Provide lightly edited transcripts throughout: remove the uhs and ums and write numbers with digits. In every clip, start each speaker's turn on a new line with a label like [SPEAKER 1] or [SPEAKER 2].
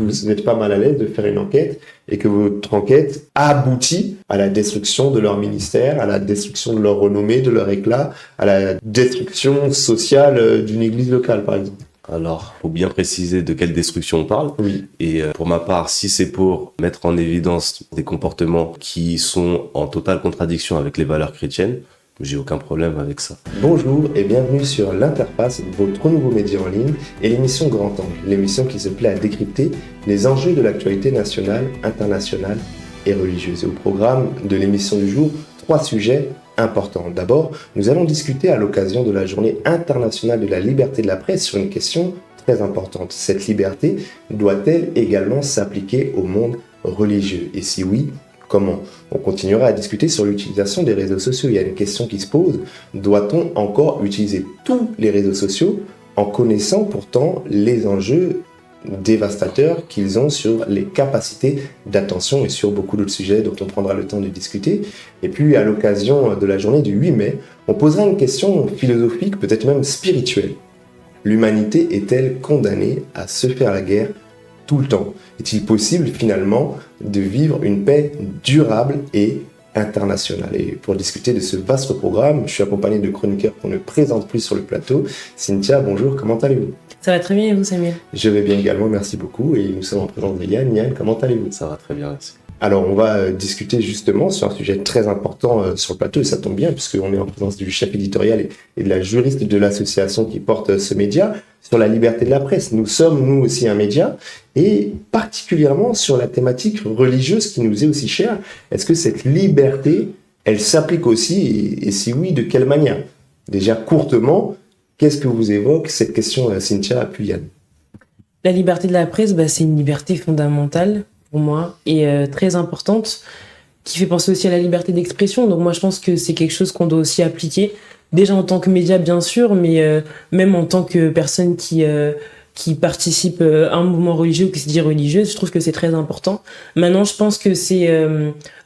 [SPEAKER 1] vous n'êtes pas mal à l'aise de faire une enquête et que votre enquête aboutit à la destruction de leur ministère, à la destruction de leur renommée, de leur éclat, à la destruction sociale d'une église locale, par exemple.
[SPEAKER 2] Alors, faut bien préciser de quelle destruction on parle.
[SPEAKER 1] Oui.
[SPEAKER 2] Et pour ma part, si c'est pour mettre en évidence des comportements qui sont en totale contradiction avec les valeurs chrétiennes, j'ai aucun problème avec ça.
[SPEAKER 1] Bonjour et bienvenue sur l'Interface, votre nouveau média en ligne et l'émission Grand Angle, l'émission qui se plaît à décrypter les enjeux de l'actualité nationale, internationale et religieuse. Et au programme de l'émission du jour, 3 sujets importants. D'abord, nous allons discuter à l'occasion de la Journée internationale de la liberté de la presse sur une question très importante. Cette liberté doit-elle également s'appliquer au monde religieux? Et si oui, comment? On continuera à discuter sur l'utilisation des réseaux sociaux. Il y a une question qui se pose. Doit-on encore utiliser tous les réseaux sociaux en connaissant pourtant les enjeux dévastateurs qu'ils ont sur les capacités d'attention et sur beaucoup d'autres sujets dont on prendra le temps de discuter. Et puis, à l'occasion de la journée du 8 mai, on posera une question philosophique, peut-être même spirituelle. L'humanité est-elle condamnée à se faire la guerre tout le temps? Est-il possible finalement de vivre une paix durable et internationale? Et pour discuter de ce vaste programme, je suis accompagné de chroniqueurs qu'on ne présente plus sur le plateau. Cynthia, bonjour, comment allez-vous?
[SPEAKER 3] Ça va très bien et vous, Samuel?
[SPEAKER 1] Je vais bien également, merci beaucoup. Et nous sommes en présence de Yann. Yann, comment allez-vous?
[SPEAKER 2] Ça va très bien, merci.
[SPEAKER 1] Alors, on va discuter justement sur un sujet très important sur le plateau, et ça tombe bien, puisqu'on est en présence du chef éditorial et de la juriste de l'association qui porte ce média, sur la liberté de la presse. Nous sommes, nous aussi, un média, et particulièrement sur la thématique religieuse qui nous est aussi chère. Est-ce que cette liberté, elle s'applique aussi, et si oui, de quelle manière? Déjà, courtement, qu'est-ce que vous évoque cette question, Cynthia, puis Yann?
[SPEAKER 3] La liberté de la presse, c'est une liberté fondamentale pour moi et très importante qui fait penser aussi à la liberté d'expression. Donc moi, je pense que c'est quelque chose qu'on doit aussi appliquer, déjà en tant que média, bien sûr, mais même en tant que personne qui participe à un mouvement religieux ou qui se dit religieuse. Je trouve que c'est très important. Maintenant, je pense que c'est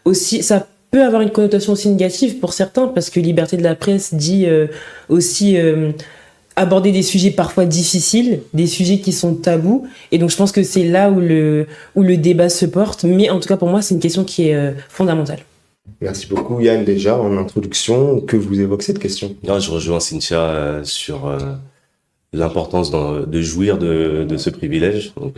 [SPEAKER 3] aussi... ça peut avoir une connotation aussi négative pour certains, parce que liberté de la presse dit aussi... aborder des sujets parfois difficiles, des sujets qui sont tabous, et donc je pense que c'est là où le débat se porte, mais en tout cas pour moi c'est une question qui est fondamentale.
[SPEAKER 1] Merci beaucoup Yann, déjà en introduction, que vous évoque cette question?
[SPEAKER 2] Non, je rejoins Cynthia sur l'importance de jouir de ce privilège. Donc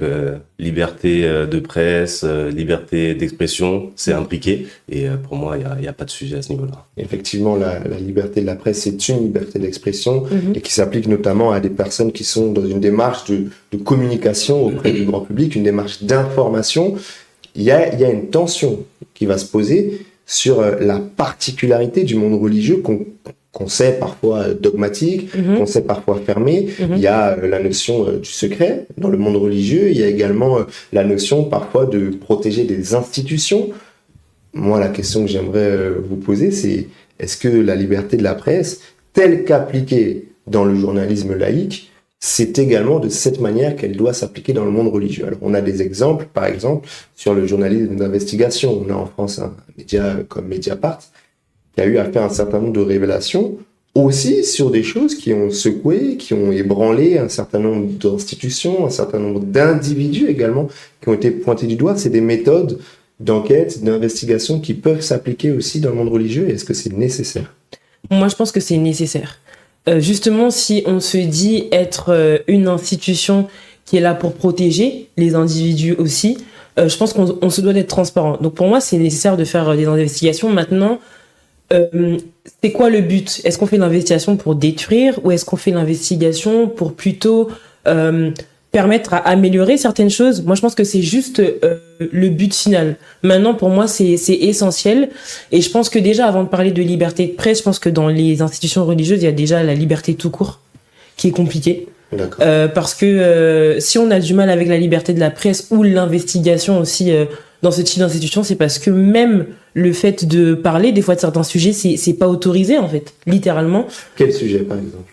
[SPEAKER 2] liberté de presse, liberté d'expression, c'est imbriqué, et pour moi il y a pas de sujet à ce niveau-là.
[SPEAKER 1] Effectivement, la liberté de la presse, c'est une liberté d'expression et qui s'applique notamment à des personnes qui sont dans une démarche de communication auprès du grand public, une démarche d'information. Il y a une tension qui va se poser sur la particularité du monde religieux qu'on sait parfois dogmatique, qu'on sait parfois fermé. Il y a la notion du secret dans le monde religieux. Il y a également la notion parfois de protéger des institutions. Moi, la question que j'aimerais vous poser, c'est est-ce que la liberté de la presse, telle qu'appliquée dans le journalisme laïque, c'est également de cette manière qu'elle doit s'appliquer dans le monde religieux? Alors, on a des exemples, par exemple, sur le journalisme d'investigation. On a en France un média comme Mediapart qui a eu à faire un certain nombre de révélations, aussi sur des choses qui ont secoué, qui ont ébranlé un certain nombre d'institutions, un certain nombre d'individus également, qui ont été pointés du doigt. C'est des méthodes d'enquête, d'investigation qui peuvent s'appliquer aussi dans le monde religieux. Est-ce que c'est nécessaire?
[SPEAKER 3] Moi, je pense que c'est nécessaire. Justement, si on se dit être une institution qui est là pour protéger les individus aussi, je pense qu'on se doit d'être transparent. Donc pour moi, c'est nécessaire de faire des investigations. Maintenant, c'est quoi le but? Est-ce qu'on fait l'investigation pour détruire ou est-ce qu'on fait l'investigation pour plutôt permettre à améliorer certaines choses? Moi, je pense que c'est juste le but final. Maintenant, pour moi, c'est essentiel. Et je pense que déjà, avant de parler de liberté de presse, je pense que dans les institutions religieuses, il y a déjà la liberté tout court, qui est compliquée. Parce que si on a du mal avec la liberté de la presse ou l'investigation aussi dans ce type d'institution, c'est parce que même le fait de parler des fois de certains sujets, c'est pas autorisé en fait, littéralement.
[SPEAKER 1] Quel sujet par exemple?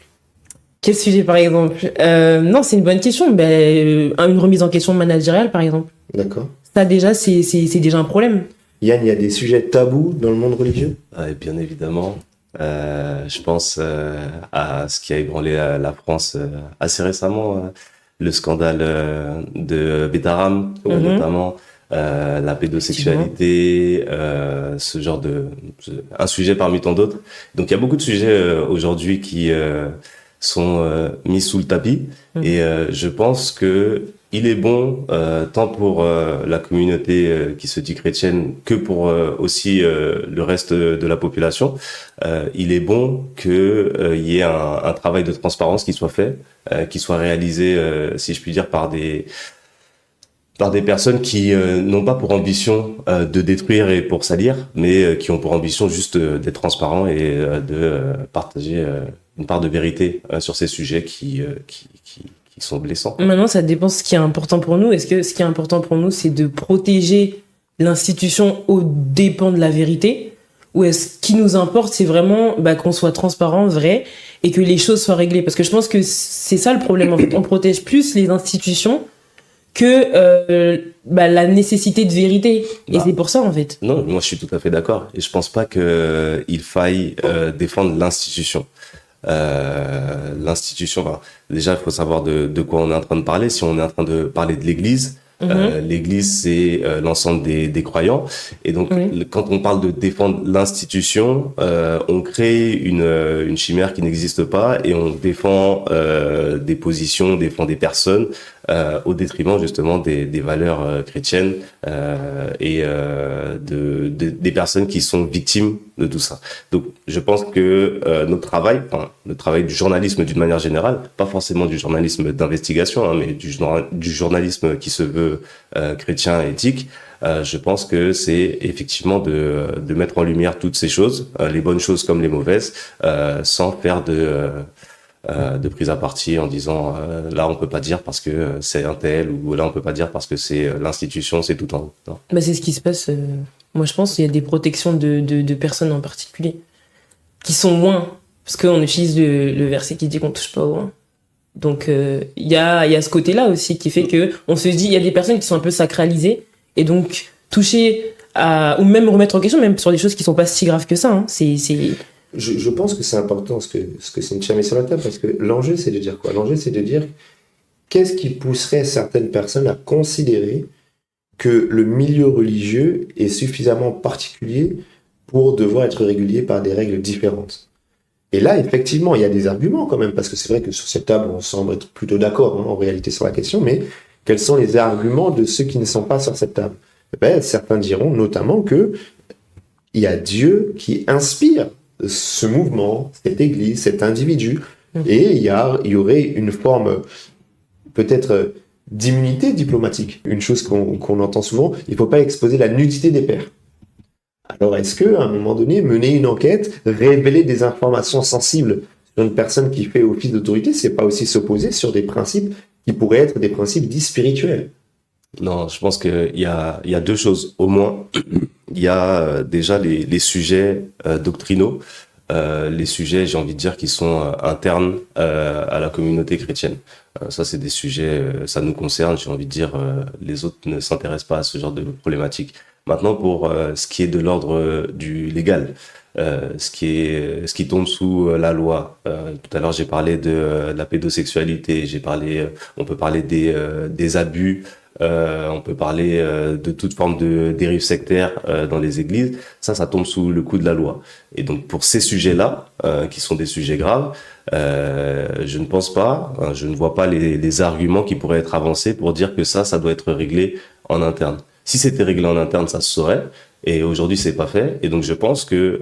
[SPEAKER 3] Quel sujet par exemple? Non, c'est une bonne question. Une remise en question managériale par exemple.
[SPEAKER 1] D'accord.
[SPEAKER 3] Ça déjà, c'est déjà un problème.
[SPEAKER 1] Yann, il y a des sujets tabous dans le monde religieux?
[SPEAKER 2] Et bien évidemment. Je pense à ce qui a ébranlé la France assez récemment, le scandale de Betaram, notamment la pédosexualité, ce genre un sujet parmi tant d'autres. Donc il y a beaucoup de sujets aujourd'hui qui sont mis sous le tapis, et je pense que il est bon, tant pour la communauté qui se dit chrétienne que pour aussi le reste de la population. Il est bon que il y ait un travail de transparence qui soit fait, qui soit réalisé, si je puis dire, par des personnes qui n'ont pas pour ambition de détruire et pour salir, mais qui ont pour ambition juste d'être transparents et de partager une part de vérité sur ces sujets qui sont blessants.
[SPEAKER 3] Maintenant, ça dépend ce qui est important pour nous. Est-ce que ce qui est important pour nous, c'est de protéger l'institution aux dépens de la vérité, ou est-ce qui nous importe, c'est vraiment qu'on soit transparent, vrai, et que les choses soient réglées? Parce que je pense que c'est ça le problème. En fait, on protège plus les institutions que la nécessité de vérité. Et c'est pour ça, en fait.
[SPEAKER 2] Non, moi je suis tout à fait d'accord. Et je pense pas que il faille défendre l'institution. L'institution, déjà il faut savoir de quoi on est en train de parler. Si on est en train de parler de l'Église, l'Église c'est l'ensemble des croyants, et donc quand on parle de défendre l'institution, on crée une chimère qui n'existe pas, et on défend des positions, on défend des personnes au détriment justement des valeurs chrétiennes et des personnes qui sont victimes de tout ça. Donc je pense que le travail du journalisme d'une manière générale, pas forcément du journalisme d'investigation, mais du journalisme qui se veut chrétien et éthique, je pense que c'est effectivement de mettre en lumière toutes ces choses, les bonnes choses comme les mauvaises, sans faire de prise à partie en disant là on peut pas dire parce que c'est un tel, ou là on peut pas dire parce que c'est l'institution, c'est tout en haut. Non.
[SPEAKER 3] C'est ce qui se passe. Moi je pense qu'il y a des protections de personnes en particulier qui sont loin, parce qu'on utilise le verset qui dit qu'on touche pas au loin. Donc il y a ce côté-là aussi qui fait que on se dit, il y a des personnes qui sont un peu sacralisées, et donc toucher ou même remettre en question, même sur des choses qui sont pas si graves que ça. Hein.
[SPEAKER 1] Je pense que c'est important ce que Cynthia met sur la table, parce que l'enjeu, c'est de dire quoi? L'enjeu, c'est de dire qu'est-ce qui pousserait certaines personnes à considérer que le milieu religieux est suffisamment particulier pour devoir être régulier par des règles différentes. Et là, effectivement, il y a des arguments quand même, parce que c'est vrai que sur cette table, on semble être plutôt d'accord en réalité sur la question, mais quels sont les arguments de ceux qui ne sont pas sur cette table? Certains diront notamment que il y a Dieu qui inspire ce mouvement, cette église, cet individu, et il y aurait une forme peut-être d'immunité diplomatique. Une chose qu'on entend souvent, il ne faut pas exposer la nudité des pères. Alors est-ce que, à un moment donné, mener une enquête, révéler des informations sensibles sur une personne qui fait office d'autorité, c'est pas aussi s'opposer sur des principes qui pourraient être des principes dits spirituels?
[SPEAKER 2] Non, je pense qu'il y a deux choses au moins. Il y a déjà les sujets doctrinaux, les sujets, j'ai envie de dire, qui sont internes à la communauté chrétienne. Ça, c'est des sujets, ça nous concerne, j'ai envie de dire, les autres ne s'intéressent pas à ce genre de problématiques. Maintenant, pour ce qui est de l'ordre du légal, ce qui tombe sous la loi. Tout à l'heure, j'ai parlé de la pédosexualité, on peut parler des abus, on peut parler de toute forme de dérive sectaire dans les églises. Ça tombe sous le coup de la loi. Et donc, pour ces sujets-là, qui sont des sujets graves, je ne pense pas, je ne vois pas les arguments qui pourraient être avancés pour dire que ça doit être réglé en interne. Si c'était réglé en interne, ça se saurait. Et aujourd'hui, c'est pas fait. Et donc, je pense que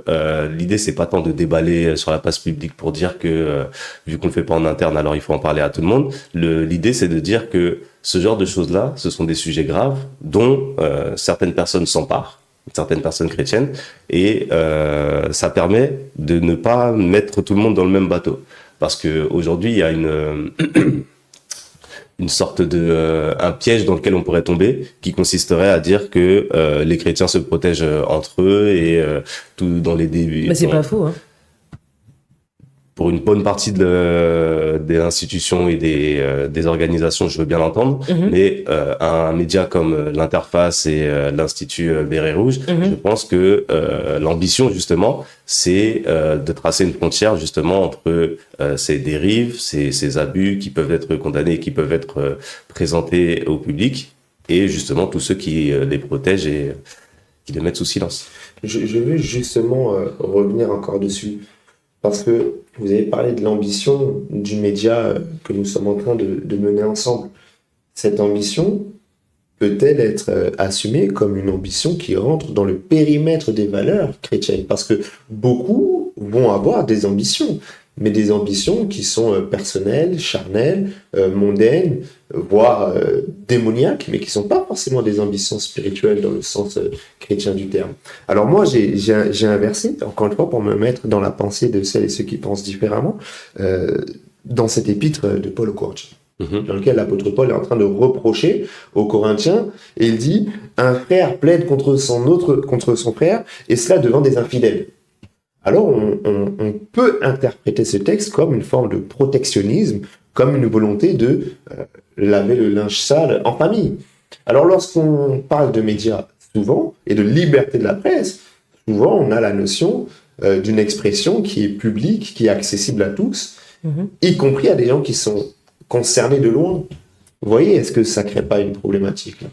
[SPEAKER 2] l'idée, c'est pas tant de déballer sur la place publique pour dire que vu qu'on le fait pas en interne, alors il faut en parler à tout le monde. L'idée, c'est de dire que ce genre de choses-là, ce sont des sujets graves dont certaines personnes s'emparent, certaines personnes chrétiennes, et ça permet de ne pas mettre tout le monde dans le même bateau. Parce que aujourd'hui, il y a une sorte un piège dans lequel on pourrait tomber, qui consisterait à dire que les chrétiens se protègent entre eux et tout dans les débuts.
[SPEAKER 3] Mais c'est pas faux, hein.
[SPEAKER 2] pour une bonne partie des institutions et des organisations, je veux bien l'entendre, mais un média comme l'Interface et l'Institut Béret Rouge, je pense que l'ambition justement, c'est de tracer une frontière justement entre ces dérives, ces abus qui peuvent être condamnés, qui peuvent être présentés au public, et justement tous ceux qui les protègent et qui les mettent sous silence.
[SPEAKER 1] Je veux justement revenir encore dessus, parce que vous avez parlé de l'ambition du média que nous sommes en train de mener ensemble. Cette ambition peut-elle être assumée comme une ambition qui rentre dans le périmètre des valeurs chrétiennes? Parce que beaucoup vont avoir des ambitions, mais des ambitions qui sont personnelles, charnelles, mondaines, voire démoniaques, mais qui ne sont pas forcément des ambitions spirituelles dans le sens chrétien du terme. Alors moi, j'ai inversé, encore une fois, pour me mettre dans la pensée de celles et ceux qui pensent différemment, dans cet épître de Paul aux Corinthiens, dans lequel l'apôtre Paul est en train de reprocher aux Corinthiens, et il dit « Un frère plaide contre son frère, et cela devant des infidèles ». Alors, on peut interpréter ce texte comme une forme de protectionnisme, comme une volonté de laver le linge sale en famille. Alors, lorsqu'on parle de médias, souvent, et de liberté de la presse, souvent, on a la notion d'une expression qui est publique, qui est accessible à tous, y compris à des gens qui sont concernés de loin. Vous voyez, est-ce que ça ne crée pas une problématique là ?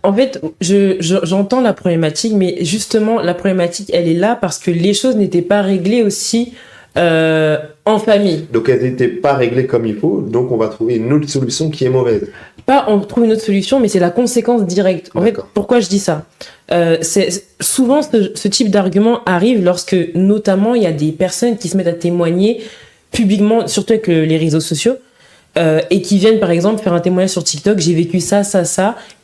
[SPEAKER 3] En fait, j'entends la problématique, mais justement, la problématique, elle est là parce que les choses n'étaient pas réglées aussi en famille.
[SPEAKER 1] Donc, elles n'étaient pas réglées comme il faut, donc on va trouver une autre solution qui est mauvaise.
[SPEAKER 3] Pas on trouve une autre solution, mais c'est la conséquence directe. En fait, pourquoi je dis ça ? Souvent, ce type d'argument arrive lorsque, notamment, il y a des personnes qui se mettent à témoigner publiquement, surtout avec les réseaux sociaux, et qui viennent par exemple faire un témoignage sur TikTok, j'ai vécu ça,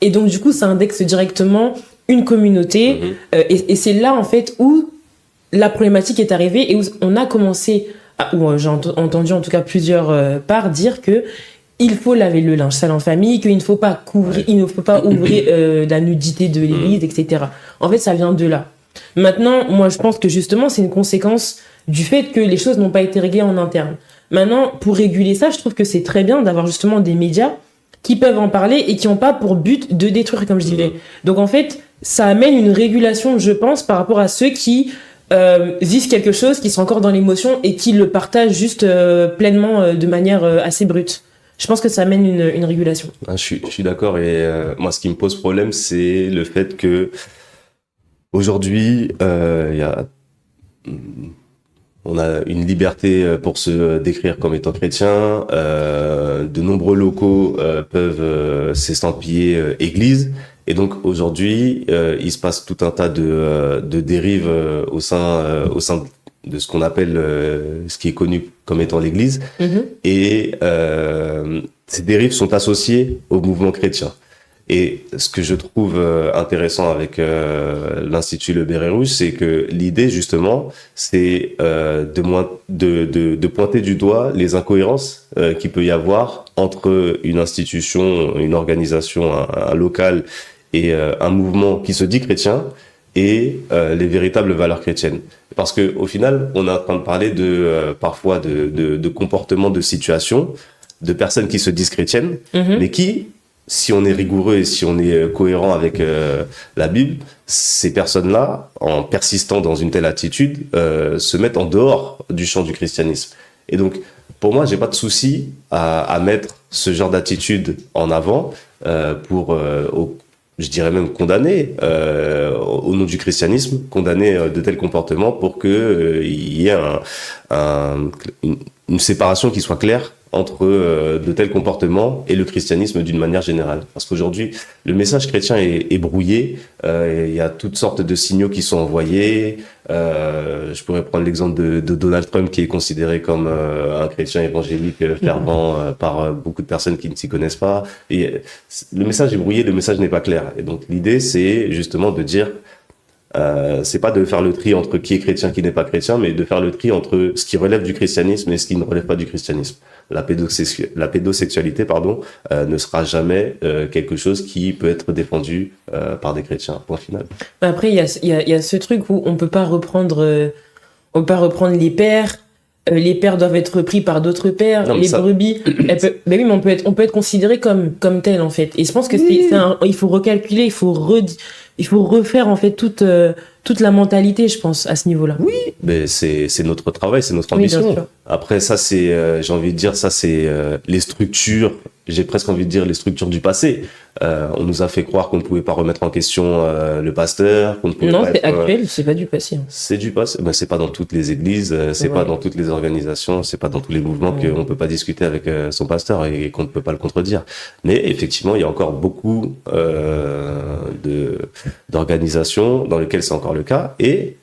[SPEAKER 3] et donc du coup ça indexe directement une communauté, et c'est là en fait où la problématique est arrivée et où on a commencé, où j'ai entendu en tout cas plusieurs parts dire que il faut laver le linge sale en famille, qu'il ne faut pas il ne faut pas ouvrir la nudité de l'église, etc. En fait ça vient de là. Maintenant, moi je pense que justement c'est une conséquence du fait que les choses n'ont pas été réglées en interne. Maintenant, pour réguler ça, je trouve que c'est très bien d'avoir justement des médias qui peuvent en parler et qui n'ont pas pour but de détruire, comme je disais. Donc en fait, ça amène une régulation, je pense, par rapport à ceux qui vivent quelque chose, qui sont encore dans l'émotion et qui le partagent juste pleinement de manière assez brute. Je pense que ça amène une régulation.
[SPEAKER 2] Je suis d'accord, et moi ce qui me pose problème, c'est le fait que aujourd'hui, on a une liberté pour se décrire comme étant chrétien. De nombreux locaux peuvent s'estampiller église. Et donc aujourd'hui, il se passe tout un tas de dérives au sein de ce qu'on appelle, ce qui est connu comme étant l'église. Et ces dérives sont associées au mouvement chrétien. Et ce que je trouve intéressant avec l'Institut Le Béret Rouge, c'est que l'idée justement, c'est de pointer du doigt les incohérences qu'il peut y avoir entre une institution, une organisation, un local et un mouvement qui se dit chrétien et les véritables valeurs chrétiennes. Parce que au final, on est en train de parler parfois de comportements, de situations, de personnes qui se disent chrétiennes, mais qui, si on est rigoureux et si on est cohérent avec la Bible, ces personnes-là, en persistant dans une telle attitude, se mettent en dehors du champ du christianisme. Et donc, pour moi, j'ai pas de souci à mettre ce genre d'attitude en avant pour, je dirais même condamner, au nom du christianisme, condamner de tels comportements pour que il y ait une séparation qui soit claire entre de tels comportements et le christianisme d'une manière générale. Parce qu'aujourd'hui, le message chrétien est brouillé, il y a toutes sortes de signaux qui sont envoyés. Je pourrais prendre l'exemple de Donald Trump, qui est considéré comme un chrétien évangélique fervent par beaucoup de personnes qui ne s'y connaissent pas. Et le message est brouillé, le message n'est pas clair. Et donc l'idée, c'est justement de dire, c'est pas de faire le tri entre qui est chrétien, qui n'est pas chrétien, mais de faire le tri entre ce qui relève du christianisme et ce qui ne relève pas du christianisisme. La pédosexualité, ne sera jamais quelque chose qui peut être défendu par des chrétiens. Point final.
[SPEAKER 3] Après, il y a ce truc où on peut pas reprendre les pères les pères doivent être pris par d'autres pères,
[SPEAKER 2] Non, mais
[SPEAKER 3] les
[SPEAKER 2] ça-
[SPEAKER 3] brebis, ben oui, mais on peut être considéré comme tel, en fait. Et je pense que il faut recalculer, il faut refaire, en fait, toute la mentalité, je pense, à ce niveau-là. Oui,
[SPEAKER 2] Mais c'est notre travail, c'est notre
[SPEAKER 3] bien
[SPEAKER 2] ambition.
[SPEAKER 3] sûr.
[SPEAKER 2] Après, ça, j'ai envie de dire, ça, c'est les structures, j'ai presque envie de dire les structures du passé. On nous a fait croire qu'on ne pouvait pas remettre en question le pasteur, qu'on ne pouvait
[SPEAKER 3] Non,
[SPEAKER 2] pas
[SPEAKER 3] c'est
[SPEAKER 2] être,
[SPEAKER 3] actuel, c'est pas du passé.
[SPEAKER 2] c'est du passé, mais c'est pas dans toutes les églises, c'est pas
[SPEAKER 3] Ouais.
[SPEAKER 2] dans toutes les organisations, c'est pas dans tous les mouvements qu'on peut pas discuter avec son pasteur et qu'on ne peut pas le contredire. Mais effectivement, il y a encore beaucoup d'organisations dans lesquelles c'est encore le cas. Et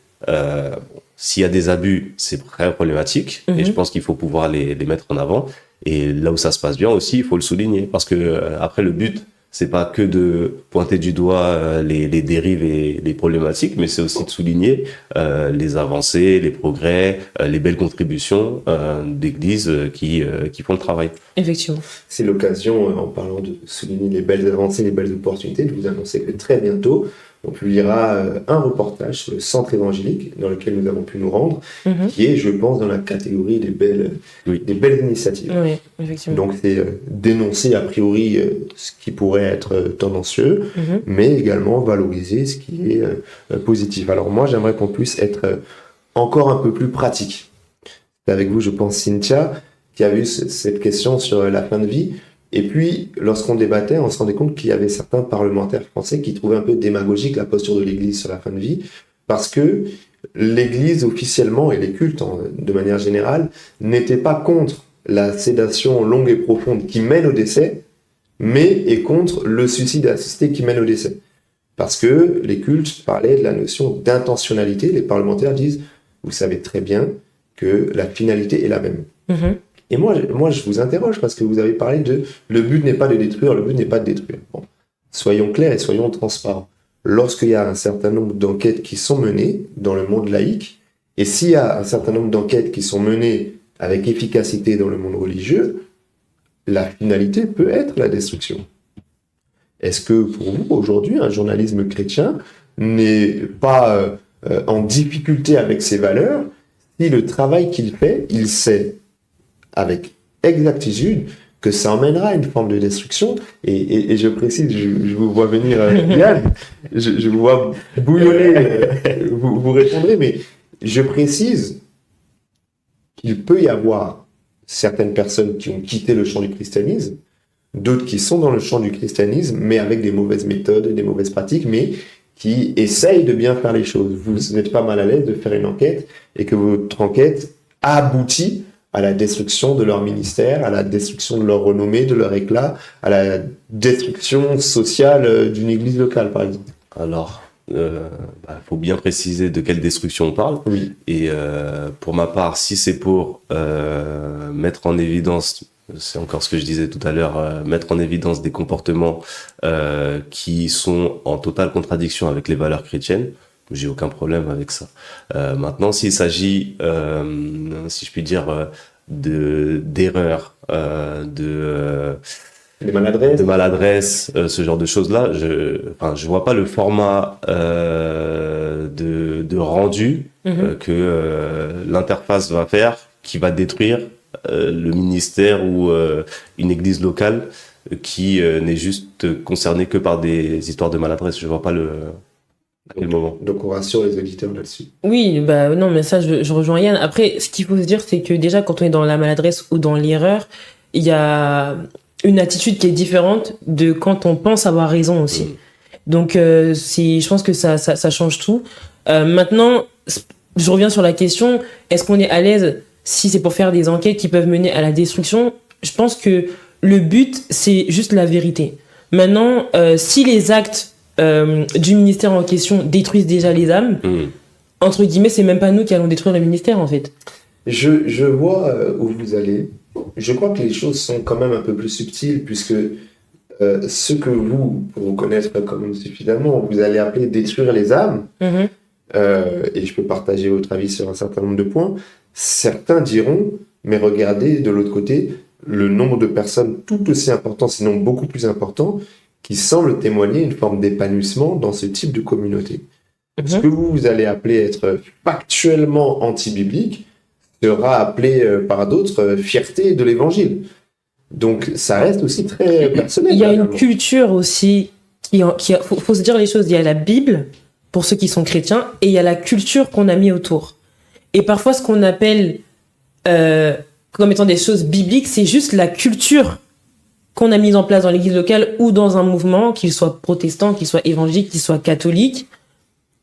[SPEAKER 2] s'il y a des abus, c'est très problématique. Et je pense qu'il faut pouvoir les mettre en avant. Et là où ça se passe bien aussi, il faut le souligner, parce que après le but, c'est pas que de pointer du doigt les dérives et les problématiques, mais c'est aussi de souligner les avancées, les progrès, les belles contributions d'églises qui font le travail.
[SPEAKER 3] Effectivement.
[SPEAKER 1] C'est l'occasion, en parlant de souligner les belles avancées, les belles opportunités, de vous annoncer que très bientôt, on publiera un reportage sur le centre évangélique dans lequel nous avons pu nous rendre, qui est, je pense, dans la catégorie des belles initiatives.
[SPEAKER 3] Oui, effectivement.
[SPEAKER 1] Donc c'est dénoncer a priori ce qui pourrait être tendancieux, mais également valoriser ce qui est positif. Alors moi, j'aimerais qu'on puisse être encore un peu plus pratique. C'est avec vous, je pense, Cynthia, qui a vu cette question sur la fin de vie. Et puis, lorsqu'on débattait, on se rendait compte qu'il y avait certains parlementaires français qui trouvaient un peu démagogique la posture de l'Église sur la fin de vie, parce que l'Église officiellement, et les cultes de manière générale, n'étaient pas contre la sédation longue et profonde qui mène au décès, mais est contre le suicide assisté qui mène au décès. Parce que les cultes parlaient de la notion d'intentionnalité. Les parlementaires disent, vous savez très bien que la finalité est la même. Et moi, je vous interroge parce que vous avez parlé de le but n'est pas de détruire, le but n'est pas de détruire. Bon, soyons clairs et soyons transparents. Lorsqu'il y a un certain nombre d'enquêtes qui sont menées dans le monde laïque, et s'il y a un certain nombre d'enquêtes qui sont menées avec efficacité dans le monde religieux, la finalité peut être la destruction. Est-ce que pour vous, aujourd'hui, un journalisme chrétien n'est pas en difficulté avec ses valeurs si le travail qu'il fait, il sait avec exactitude que ça emmènera à une forme de destruction, et je précise, je vous vois venir, Yann, je vous vois bouillonner, vous répondrez, mais je précise qu'il peut y avoir certaines personnes qui ont quitté le champ du christianisme, d'autres qui sont dans le champ du christianisme, mais avec des mauvaises méthodes, des mauvaises pratiques, mais qui essayent de bien faire les choses. Vous n'êtes pas mal à l'aise de faire une enquête, et que votre enquête aboutit à la destruction de leur ministère, à la destruction de leur renommée, de leur éclat, à la destruction sociale d'une église locale, par exemple.
[SPEAKER 2] Alors, faut bien préciser de quelle destruction on parle.
[SPEAKER 1] Oui.
[SPEAKER 2] Et pour ma part, si c'est pour mettre en évidence, c'est encore ce que je disais tout à l'heure, mettre en évidence des comportements qui sont en totale contradiction avec les valeurs chrétiennes, j'ai aucun problème avec ça. Maintenant, s'il s'agit, si je puis dire, d'erreurs, de maladresse, ce genre de choses-là, je vois pas le format de rendu que l'interface va faire qui va détruire le ministère ou une église locale qui n'est juste concernée que par des histoires de maladresse. Je vois pas à quel moment.
[SPEAKER 1] Donc on rassure les auditeurs là-dessus.
[SPEAKER 3] Oui, bah non, mais ça, je rejoins Yann. Après, ce qu'il faut se dire, c'est que déjà, quand on est dans la maladresse ou dans l'erreur, il y a une attitude qui est différente de quand on pense avoir raison aussi. Donc, je pense que ça change tout. Maintenant, je reviens sur la question, est-ce qu'on est à l'aise si c'est pour faire des enquêtes qui peuvent mener à la destruction? Je pense que le but, c'est juste la vérité. Maintenant, si les actes du ministère en question détruisent déjà les âmes, entre guillemets, c'est même pas nous qui allons détruire le ministère, en fait.
[SPEAKER 1] Je vois où vous allez. Je crois que les choses sont quand même un peu plus subtiles, puisque ce que vous, pour vous connaître quand même suffisamment, vous allez appeler détruire les âmes, et je peux partager votre avis sur un certain nombre de points, certains diront, mais regardez de l'autre côté, le nombre de personnes tout aussi important, sinon beaucoup plus important, qui semblent témoigner une forme d'épanouissement dans ce type de communauté. Ce que vous allez appeler être factuellement anti-biblique sera appelée par d'autres fierté de l'évangile. Donc ça reste aussi très personnel.
[SPEAKER 3] Il y a une culture aussi, faut se dire les choses, il y a la Bible, pour ceux qui sont chrétiens, et il y a la culture qu'on a mis autour. Et parfois, ce qu'on appelle comme étant des choses bibliques, c'est juste la culture qu'on a mise en place dans l'église locale ou dans un mouvement, qu'il soit protestant, qu'il soit évangélique, qu'il soit catholique.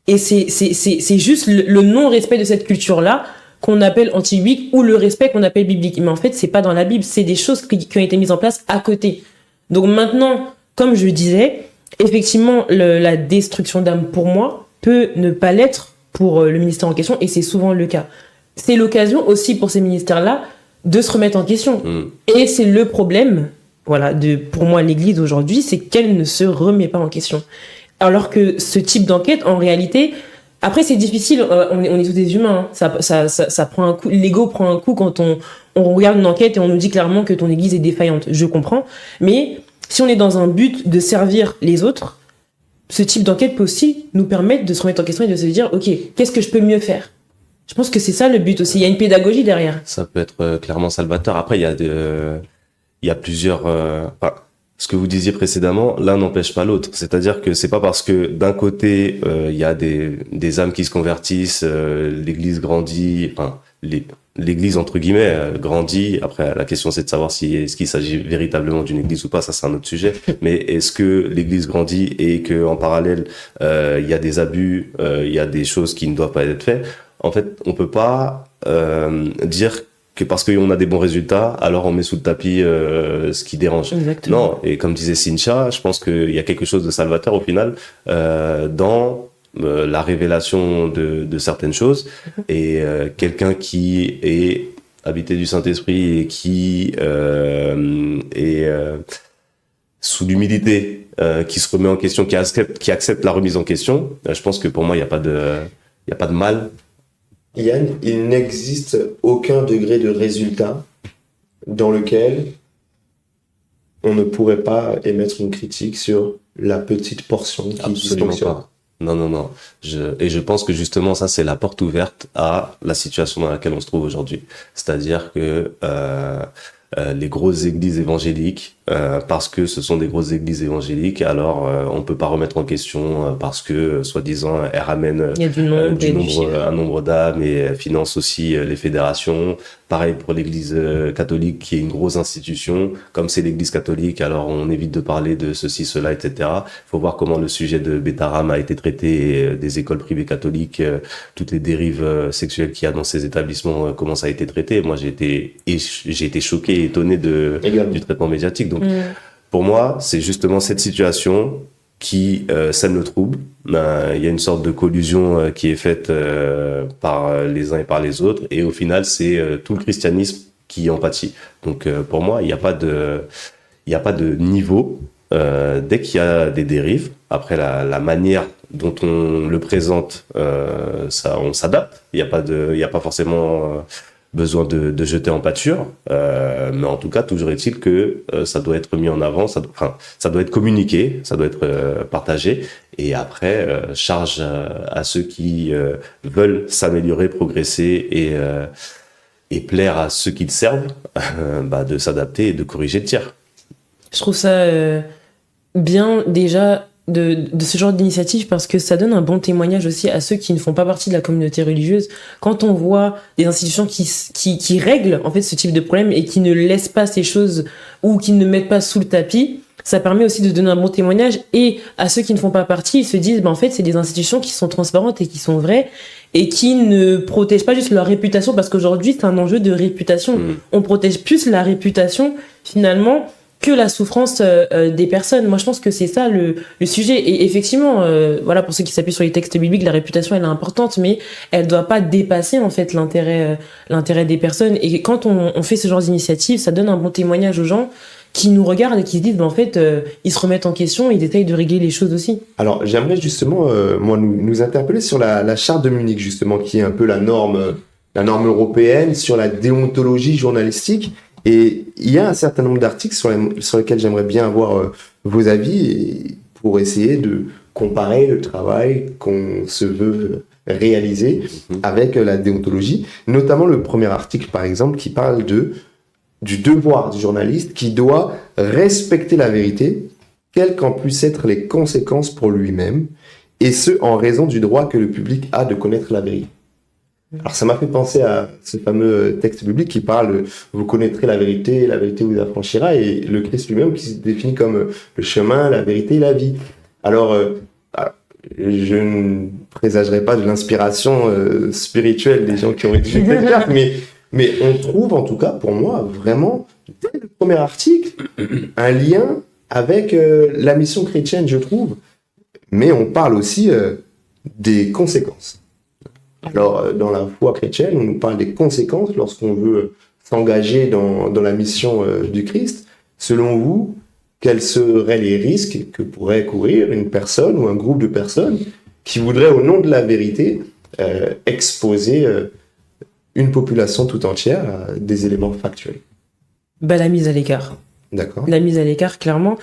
[SPEAKER 3] Et c'est juste le non-respect de cette culture-là qu'on appelle anti-biblique ou le respect qu'on appelle biblique. Mais en fait, c'est pas dans la Bible, c'est des choses qui ont été mises en place à côté. Donc maintenant, comme je disais, effectivement, la destruction d'âme pour moi peut ne pas l'être pour le ministère en question, et c'est souvent le cas. C'est l'occasion aussi pour ces ministères-là de se remettre en question. Et c'est le problème, voilà, pour moi, l'Église aujourd'hui, c'est qu'elle ne se remet pas en question. Alors que ce type d'enquête, en réalité, après c'est difficile, on est tous des humains, hein. Ça prend un coup, l'ego prend un coup quand on regarde une enquête et on nous dit clairement que ton Église est défaillante. Je comprends, mais si on est dans un but de servir les autres, ce type d'enquête peut aussi nous permettre de se remettre en question et de se dire, ok, qu'est-ce que je peux mieux faire? Je pense que c'est ça le but aussi. Il y a une pédagogie derrière.
[SPEAKER 2] Ça peut être clairement salvateur. Après, il y a plusieurs. Ce que vous disiez précédemment, l'un n'empêche pas l'autre. C'est-à-dire que c'est pas parce que d'un côté il y a des âmes qui se convertissent, l'Église grandit, enfin l'Église entre guillemets grandit. Après, la question c'est de savoir est-ce qu'il s'agit véritablement d'une Église ou pas. Ça c'est un autre sujet. Mais est-ce que l'Église grandit et que en parallèle il y a des abus, il y a des choses qui ne doivent pas être faites? En fait, on peut pas dire que parce qu'on a des bons résultats, alors on met sous le tapis ce qui dérange.
[SPEAKER 3] Exactement.
[SPEAKER 2] Non, et comme disait Cynthia, je pense qu'il y a quelque chose de salvateur au final dans la révélation de certaines choses. Et quelqu'un qui est habité du Saint-Esprit et qui est sous l'humilité, qui se remet en question, qui accepte la remise en question, je pense que pour moi, il n'y a pas de mal.
[SPEAKER 1] Yann, il n'existe aucun degré de résultat dans lequel on ne pourrait pas émettre une critique sur la petite portion qui
[SPEAKER 2] Absolument
[SPEAKER 1] fonctionne.
[SPEAKER 2] pas. Non. Je pense que justement, ça, c'est la porte ouverte à la situation dans laquelle on se trouve aujourd'hui. C'est-à-dire que les grosses églises évangéliques, parce que ce sont des grosses églises évangéliques, alors on peut pas remettre en question parce que soi-disant elles ramènent un nombre d'âmes et financent aussi les fédérations. Pareil pour l'église catholique qui est une grosse institution. Comme c'est l'église catholique, alors on évite de parler de ceci, cela, etc. Il faut voir comment le sujet de Betaram a été traité et des écoles privées catholiques, toutes les dérives sexuelles qu'il y a dans ces établissements, comment ça a été traité. Moi, j'ai été choqué et étonné du traitement médiatique. Donc, pour moi, c'est justement cette situation qui sème le trouble. Il y a une sorte de collusion qui est faite par les uns et par les autres, et au final, c'est tout le christianisme qui en pâtit. Donc, pour moi, il n'y a pas de niveau. Dès qu'il y a des dérives, après la manière dont on le présente, on s'adapte. Il n'y a pas forcément besoin de jeter en pâture, mais en tout cas, toujours est-il que ça doit être mis en avant, ça doit être communiqué, ça doit être partagé, et après, charge à ceux qui veulent s'améliorer, progresser et plaire à ceux qui le servent, de s'adapter et de corriger le tir.
[SPEAKER 3] Je trouve ça bien déjà de ce genre d'initiative, parce que ça donne un bon témoignage aussi à ceux qui ne font pas partie de la communauté religieuse. Quand on voit des institutions qui règlent en fait ce type de problème et qui ne laissent pas ces choses ou qui ne mettent pas sous le tapis, ça permet aussi de donner un bon témoignage. Et à ceux qui ne font pas partie, ils se disent en fait c'est des institutions qui sont transparentes et qui sont vraies et qui ne protègent pas juste leur réputation, parce qu'aujourd'hui c'est un enjeu de réputation. On protège plus la réputation finalement que la souffrance des personnes. Moi, je pense que c'est ça le sujet. Et effectivement, voilà, pour ceux qui s'appuient sur les textes bibliques, la réputation, elle est importante, mais elle doit pas dépasser, en fait, l'intérêt des personnes. Et quand on fait ce genre d'initiative, ça donne un bon témoignage aux gens qui nous regardent et qui se disent, en fait, ils se remettent en question, ils essayent de régler les choses aussi.
[SPEAKER 1] Alors, j'aimerais justement, moi, nous interpeller sur la charte de Munich, justement, qui est un peu la norme européenne sur la déontologie journalistique. Et il y a un certain nombre d'articles sur lesquels j'aimerais bien avoir vos avis pour essayer de comparer le travail qu'on se veut réaliser avec la déontologie, notamment le premier article, par exemple, qui parle du devoir du journaliste qui doit respecter la vérité, quelles qu'en puissent être les conséquences pour lui-même, et ce, en raison du droit que le public a de connaître la vérité. Alors ça m'a fait penser à ce fameux texte biblique qui parle « Vous connaîtrez la vérité vous affranchira », et le Christ lui-même qui se définit comme le chemin, la vérité et la vie. Alors, je ne présagerai pas de l'inspiration spirituelle des gens qui ont étudié cette carte, mais on trouve, en tout cas pour moi, vraiment, dès le premier article, un lien avec la mission chrétienne, je trouve. Mais on parle aussi des conséquences. Alors, dans la foi chrétienne, on nous parle des conséquences lorsqu'on veut s'engager dans la mission du Christ. Selon vous, quels seraient les risques que pourrait courir une personne ou un groupe de personnes qui voudraient, au nom de la vérité, exposer une population tout entière à des éléments factuels?
[SPEAKER 3] La mise à l'écart.
[SPEAKER 1] D'accord.
[SPEAKER 3] La mise à l'écart, clairement.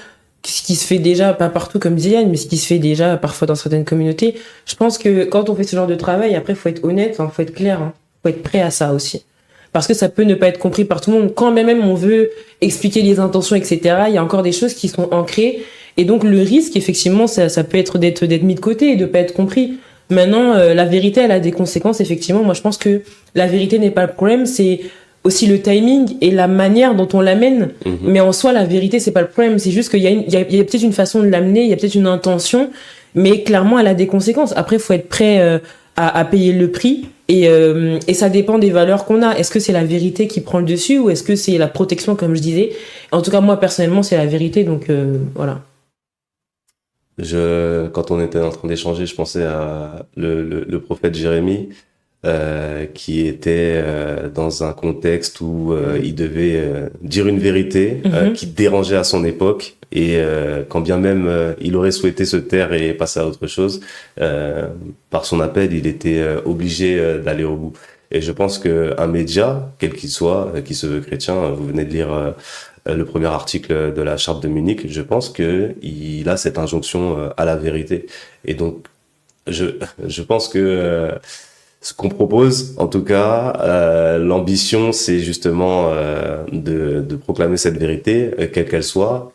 [SPEAKER 3] Ce qui se fait déjà, pas partout comme disait Yann, mais ce qui se fait déjà parfois dans certaines communautés. Je pense que quand on fait ce genre de travail, après, faut être honnête, faut être clair, faut être prêt à ça aussi. Parce que ça peut ne pas être compris par tout le monde. Quand même on veut expliquer les intentions, etc., il y a encore des choses qui sont ancrées. Et donc, le risque, effectivement, ça peut être d'être mis de côté et de pas être compris. Maintenant, la vérité, elle a des conséquences, effectivement. Moi, je pense que la vérité n'est pas le problème, c'est aussi le timing et la manière dont on l'amène. Mais en soi, la vérité, c'est pas le problème. C'est juste qu'il y a peut-être une façon de l'amener, il y a peut-être une intention, mais clairement, elle a des conséquences. Après, il faut être prêt à payer le prix. Et ça dépend des valeurs qu'on a. Est-ce que c'est la vérité qui prend le dessus ou est-ce que c'est la protection, comme je disais? En tout cas, moi, personnellement, c'est la vérité. Donc, voilà.
[SPEAKER 2] Quand on était en train d'échanger, je pensais à le prophète Jérémie, qui était dans un contexte où il devait dire une vérité qui dérangeait à son époque, et quand bien même il aurait souhaité se taire et passer à autre chose, par son appel, il était obligé d'aller au bout. Et je pense qu'un média, quel qu'il soit, qui se veut chrétien, vous venez de lire le premier article de la Charte de Munich, je pense que il a cette injonction à la vérité. Et donc, je pense que ce qu'on propose, en tout cas, l'ambition, c'est justement de proclamer cette vérité, quelle qu'elle soit,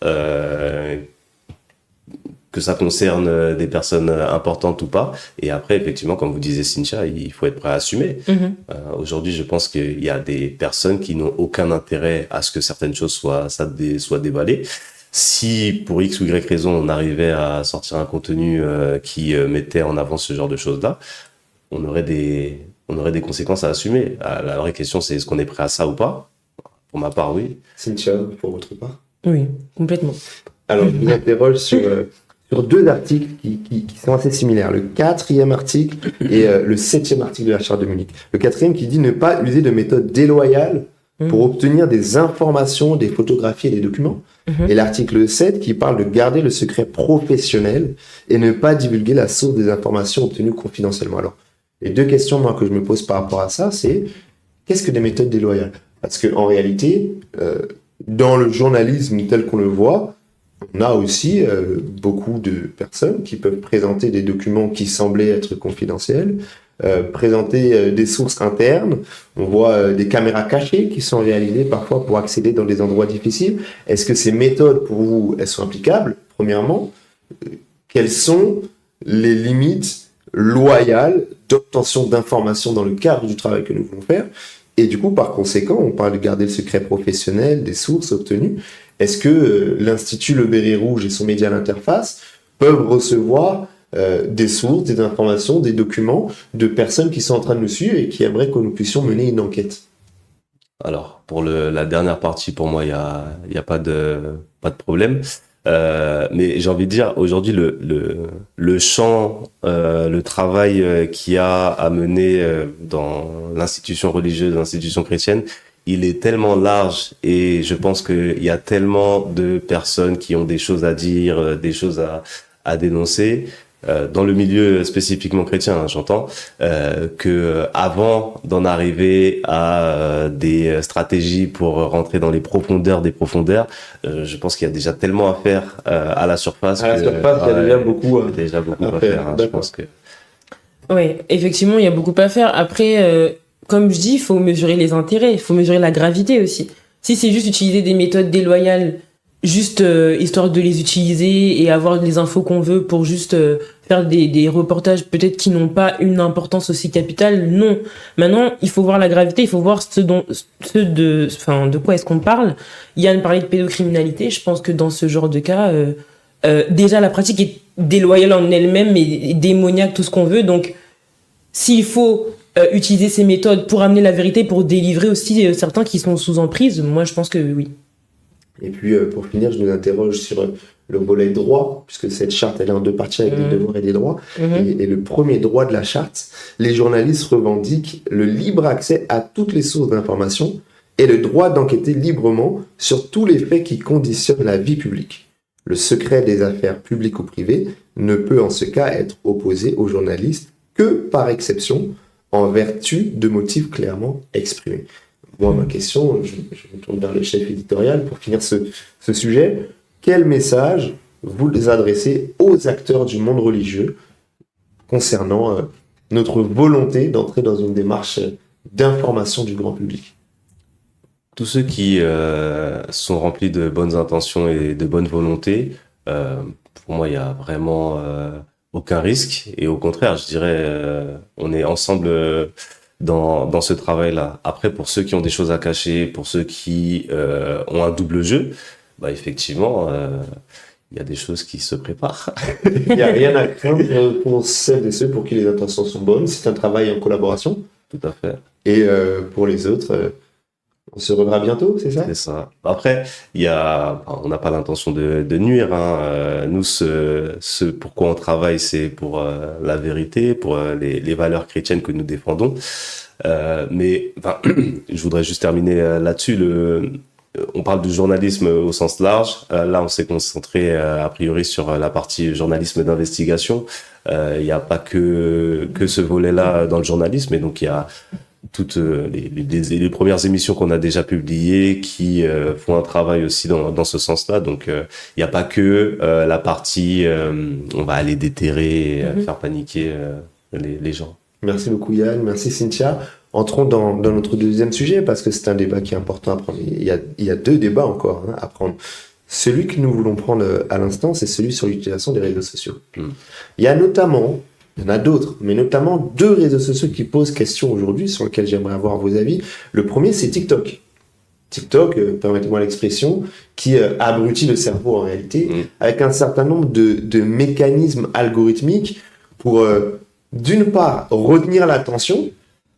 [SPEAKER 2] que ça concerne des personnes importantes ou pas. Et après, effectivement, comme vous disiez, Cynthia, il faut être prêt à assumer. Aujourd'hui, je pense qu'il y a des personnes qui n'ont aucun intérêt à ce que certaines choses soient déballées. Si, pour X ou Y raison, on arrivait à sortir un contenu qui mettait en avant ce genre de choses-là, on aurait des conséquences à assumer. La vraie question, c'est est-ce qu'on est prêt à ça ou pas? Pour ma part, oui.
[SPEAKER 1] Cynthia, pour votre part?
[SPEAKER 3] Oui, complètement.
[SPEAKER 1] Alors, je vous interroge sur deux articles qui sont assez similaires. Le 4e article et le 7e article de la Charte de Munich. Le 4e qui dit ne pas user de méthodes déloyales pour obtenir des informations, des photographies et des documents. Et l'article 7 qui parle de garder le secret professionnel et ne pas divulguer la source des informations obtenues confidentiellement. Alors, les deux questions moi, que je me pose par rapport à ça, c'est qu'est-ce que des méthodes déloyales? Parce qu'en réalité, dans le journalisme tel qu'on le voit, on a aussi beaucoup de personnes qui peuvent présenter des documents qui semblaient être confidentiels, présenter des sources internes. On voit des caméras cachées qui sont réalisées parfois pour accéder dans des endroits difficiles. Est-ce que ces méthodes, pour vous, elles sont applicables? Premièrement, quelles sont les limites loyales d'obtention d'informations dans le cadre du travail que nous voulons faire? Et du coup, par conséquent, on parle de garder le secret professionnel, des sources obtenues. Est-ce que l'Institut Le Béret Rouge et son média L'Interface peuvent recevoir des sources, des informations, des documents de personnes qui sont en train de nous suivre et qui aimeraient que nous puissions mener une enquête?
[SPEAKER 2] Alors, pour la dernière partie, pour moi, il y a pas de problème. Mais j'ai envie de dire, aujourd'hui, le champ, le travail qu'il y a à mener dans l'institution religieuse, l'institution chrétienne, il est tellement large, et je pense qu'il y a tellement de personnes qui ont des choses à dire, des choses à dénoncer, dans le milieu spécifiquement chrétien, hein, j'entends, que avant d'en arriver à des stratégies pour rentrer dans les profondeurs des profondeurs, je pense qu'il y a déjà tellement à faire à la surface.
[SPEAKER 1] À la surface, il y a déjà beaucoup
[SPEAKER 2] à faire. Hein, je pense que.
[SPEAKER 3] Ouais, effectivement, il y a beaucoup à faire. Après, comme je dis, il faut mesurer les intérêts, il faut mesurer la gravité aussi. Si c'est juste utiliser des méthodes déloyales, juste histoire de les utiliser et avoir les infos qu'on veut pour juste faire des reportages peut-être qui n'ont pas une importance aussi capitale, non. Maintenant, il faut voir la gravité, il faut voir de quoi est-ce qu'on parle. Yann parlait de pédocriminalité, je pense que dans ce genre de cas, déjà la pratique est déloyale en elle-même et démoniaque, tout ce qu'on veut, donc s'il faut utiliser ces méthodes pour amener la vérité, pour délivrer aussi certains qui sont sous emprise, moi je pense que oui.
[SPEAKER 1] Et puis pour finir, je nous interroge sur le volet droit, puisque cette charte elle est en deux parties avec des devoirs et des droits. Et le premier droit de la charte, les journalistes revendiquent le libre accès à toutes les sources d'information et le droit d'enquêter librement sur tous les faits qui conditionnent la vie publique. Le secret des affaires publiques ou privées ne peut en ce cas être opposé aux journalistes que par exception, en vertu de motifs clairement exprimés. Moi, ma question, je me tourne vers le chef éditorial pour finir ce sujet. Quel message vous les adressez aux acteurs du monde religieux concernant notre volonté d'entrer dans une démarche d'information du grand public?
[SPEAKER 2] Tous ceux qui sont remplis de bonnes intentions et de bonne volonté, pour moi, il y a vraiment aucun risque. Et au contraire, je dirais, on est ensemble dans ce travail-là. Après, pour ceux qui ont des choses à cacher, pour ceux qui ont un double jeu, bah effectivement, il y a des choses qui se préparent.
[SPEAKER 1] Il n'y a rien à craindre pour celles et ceux pour qui les intentions sont bonnes. C'est un travail en collaboration.
[SPEAKER 2] Tout à fait.
[SPEAKER 1] Et pour les autres, on se reverra bientôt, c'est ça?
[SPEAKER 2] C'est ça. Après, on n'a pas l'intention de nuire. Hein. Nous, ce pourquoi on travaille, c'est pour la vérité, pour les valeurs chrétiennes que nous défendons. Mais enfin, je voudrais juste terminer là-dessus. On parle du journalisme au sens large. Là, on s'est concentré a priori sur la partie journalisme d'investigation. Il n'y a pas que ce volet-là dans le journalisme, et donc il y a toutes les premières émissions qu'on a déjà publiées qui font un travail aussi dans ce sens-là. Donc il n'y a pas que la partie on va aller déterrer et faire paniquer les gens.
[SPEAKER 1] Merci beaucoup Yann, merci Cynthia. Entrons dans notre deuxième sujet parce que c'est un débat qui est important à prendre. Il y a deux débats encore à prendre. Celui que nous voulons prendre à l'instant, c'est celui sur l'utilisation des réseaux sociaux. Il y en a d'autres, mais notamment deux réseaux sociaux qui posent question aujourd'hui, sur lesquels j'aimerais avoir vos avis. Le premier, c'est TikTok. TikTok, permettez-moi l'expression, qui abrutit le cerveau en réalité, avec un certain nombre de mécanismes algorithmiques pour, d'une part, retenir l'attention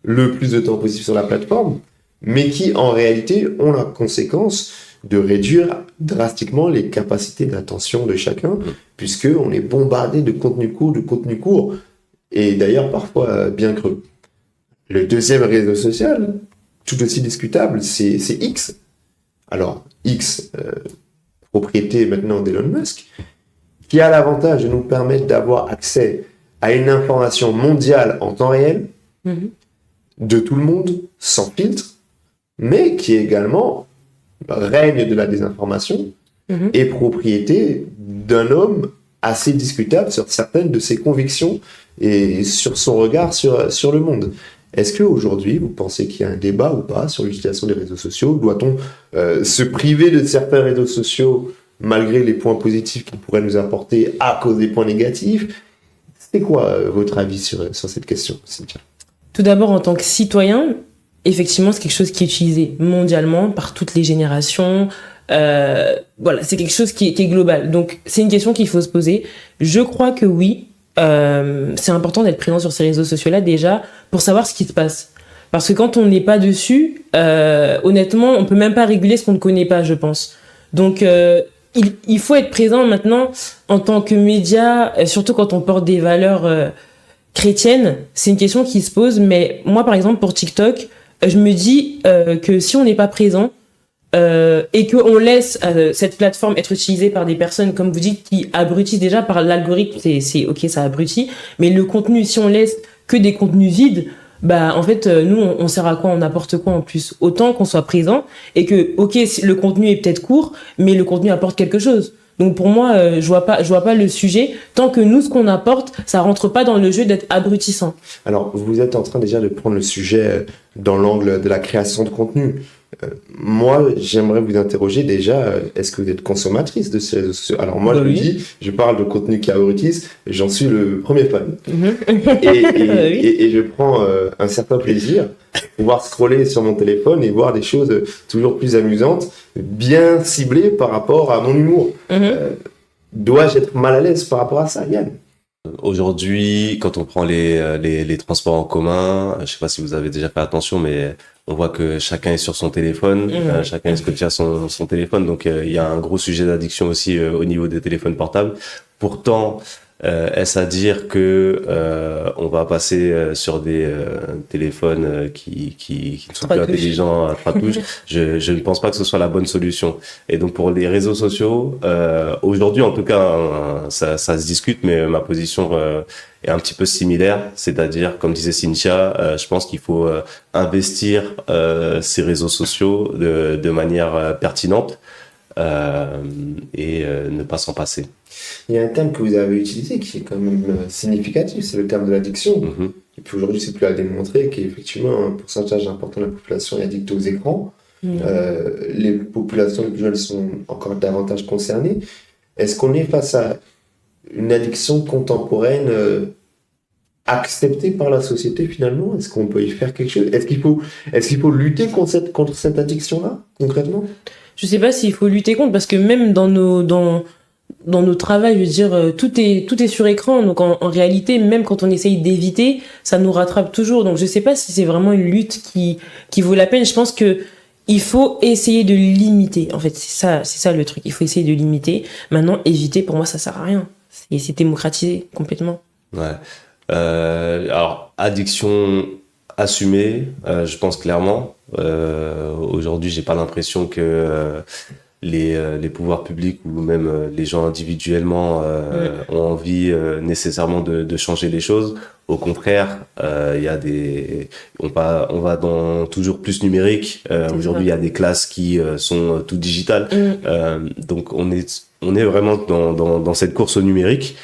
[SPEAKER 1] le plus de temps possible sur la plateforme, mais qui, en réalité, ont la conséquence de réduire drastiquement les capacités d'attention de chacun, puisqu'on est bombardé de contenu court, et d'ailleurs parfois bien creux. Le deuxième réseau social, tout aussi discutable, c'est X. Alors, X, propriété maintenant d'Elon Musk, qui a l'avantage de nous permettre d'avoir accès à une information mondiale en temps réel, de tout le monde, sans filtre, mais qui également règne de la désinformation et propriété d'un homme assez discutable sur certaines de ses convictions et sur son regard sur le monde. Est-ce qu'aujourd'hui, vous pensez qu'il y a un débat ou pas sur l'utilisation des réseaux sociaux? Doit-on se priver de certains réseaux sociaux malgré les points positifs qu'ils pourraient nous apporter à cause des points négatifs? C'est quoi votre avis sur cette question, Cynthia?
[SPEAKER 3] Tout d'abord, en tant que citoyen, effectivement, c'est quelque chose qui est utilisé mondialement par toutes les générations. Voilà, c'est quelque chose qui est global. Donc, c'est une question qu'il faut se poser. Je crois que oui, c'est important d'être présent sur ces réseaux sociaux-là déjà pour savoir ce qui se passe. Parce que quand on n'est pas dessus, honnêtement, on peut même pas réguler ce qu'on ne connaît pas, je pense. Donc, il faut être présent maintenant en tant que média, surtout quand on porte des valeurs chrétiennes. C'est une question qui se pose. Mais moi, par exemple, pour TikTok, je me dis que si on n'est pas présent, et qu'on laisse cette plateforme être utilisée par des personnes, comme vous dites, qui abrutissent déjà par l'algorithme, c'est ok, ça abrutit, mais le contenu, si on laisse que des contenus vides, bah en fait nous on sert à quoi, on apporte quoi en plus, autant qu'on soit présent et que ok le contenu est peut-être court mais le contenu apporte quelque chose. Donc pour moi je vois pas le sujet tant que nous ce qu'on apporte ça rentre pas dans le jeu d'être abrutissant.
[SPEAKER 1] Alors vous êtes en train déjà de prendre le sujet dans l'angle de la création de contenu. Moi, j'aimerais vous interroger déjà, est-ce que vous êtes consommatrice de ces réseaux sociaux? Alors moi, je
[SPEAKER 3] Oui.
[SPEAKER 1] le dis, je parle de contenu qui abrutisse, j'en suis le premier fan. Et,
[SPEAKER 3] Oui.
[SPEAKER 1] et je prends un certain plaisir à pouvoir scroller sur mon téléphone et voir des choses toujours plus amusantes, bien ciblées par rapport à mon humour. Dois-je être mal à l'aise par rapport à ça, Yann?
[SPEAKER 2] Aujourd'hui, quand on prend les transports en commun, je sais pas si vous avez déjà fait attention, mais on voit que chacun est sur son téléphone, chacun est scotché à son téléphone, donc il y a un gros sujet d'addiction aussi au niveau des téléphones portables. Pourtant, est-ce à dire que on va passer sur des téléphones qui ne sont plus intelligents à 3 touches? Je ne pense pas que ce soit la bonne solution. Et donc pour les réseaux sociaux, aujourd'hui en tout cas, ça se discute, mais ma position est un petit peu similaire. C'est-à-dire, comme disait Cynthia, je pense qu'il faut investir ces réseaux sociaux de manière pertinente et ne pas s'en passer.
[SPEAKER 1] Il y a un terme que vous avez utilisé qui est quand même significatif, c'est le terme de l'addiction. Et puis aujourd'hui, c'est plus à démontrer qu'effectivement, un pourcentage important de la population est addict aux écrans. Les populations les plus jeunes sont encore davantage concernées. Est-ce qu'on est face à une addiction contemporaine acceptée par la société finalement? Est-ce qu'on peut y faire quelque chose? Est-ce qu'il faut lutter contre cette addiction-là, concrètement?
[SPEAKER 3] Je sais pas s'il faut lutter contre, parce que même dans nos travails, je veux dire, tout est sur écran. Donc en réalité, même quand on essaye d'éviter, ça nous rattrape toujours. Donc je sais pas si c'est vraiment une lutte qui vaut la peine. Je pense que il faut essayer de limiter. En fait, c'est ça le truc. Il faut essayer de limiter. Maintenant, éviter, pour moi, ça sert à rien. C'est démocratisé complètement.
[SPEAKER 2] Ouais. Alors addiction assumée, je pense clairement. Aujourd'hui, j'ai pas l'impression que les pouvoirs publics ou même les gens individuellement ont envie nécessairement de changer les choses. Au contraire, il y a on va dans toujours plus numérique. Aujourd'hui, il y a des classes qui sont tout digitales. Donc on est vraiment dans cette course au numérique.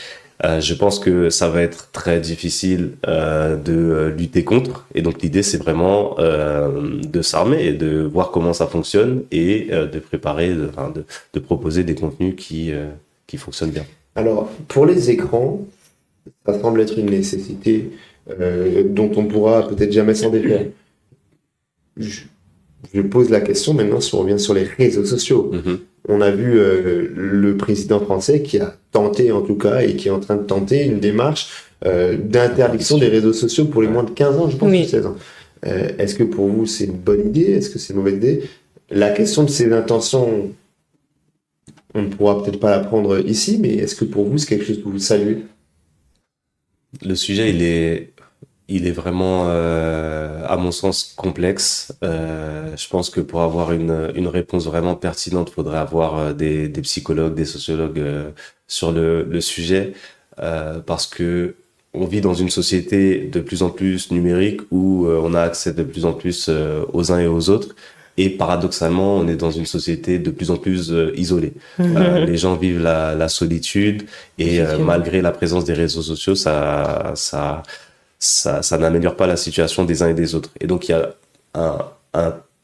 [SPEAKER 2] Je pense que ça va être très difficile de lutter contre, et donc l'idée c'est vraiment de s'armer et de voir comment ça fonctionne et de préparer, de proposer des contenus qui fonctionnent bien.
[SPEAKER 1] Alors pour les écrans, ça semble être une nécessité dont on pourra peut-être jamais s'en défaire. Je pose la question maintenant si on revient sur les réseaux sociaux. On a vu le président français qui a tenté en tout cas et qui est en train de tenter une démarche d'interdiction des réseaux sociaux pour les moins de 15 ans, je pense, 16 ans. Est-ce que pour vous c'est une bonne idée? Est-ce que c'est une mauvaise idée? La question de ses intentions, on ne pourra peut-être pas la prendre ici, mais est-ce que pour vous c'est quelque chose que vous saluez?
[SPEAKER 2] Le sujet il est vraiment, à mon sens, complexe. Je pense que pour avoir une réponse vraiment pertinente, il faudrait avoir des psychologues, des sociologues sur le sujet, parce que on vit dans une société de plus en plus numérique où on a accès de plus en plus aux uns et aux autres. Et paradoxalement, on est dans une société de plus en plus isolée. Les gens vivent la solitude et malgré la présence des réseaux sociaux, ça n'améliore pas la situation des uns et des autres. Et donc, il y a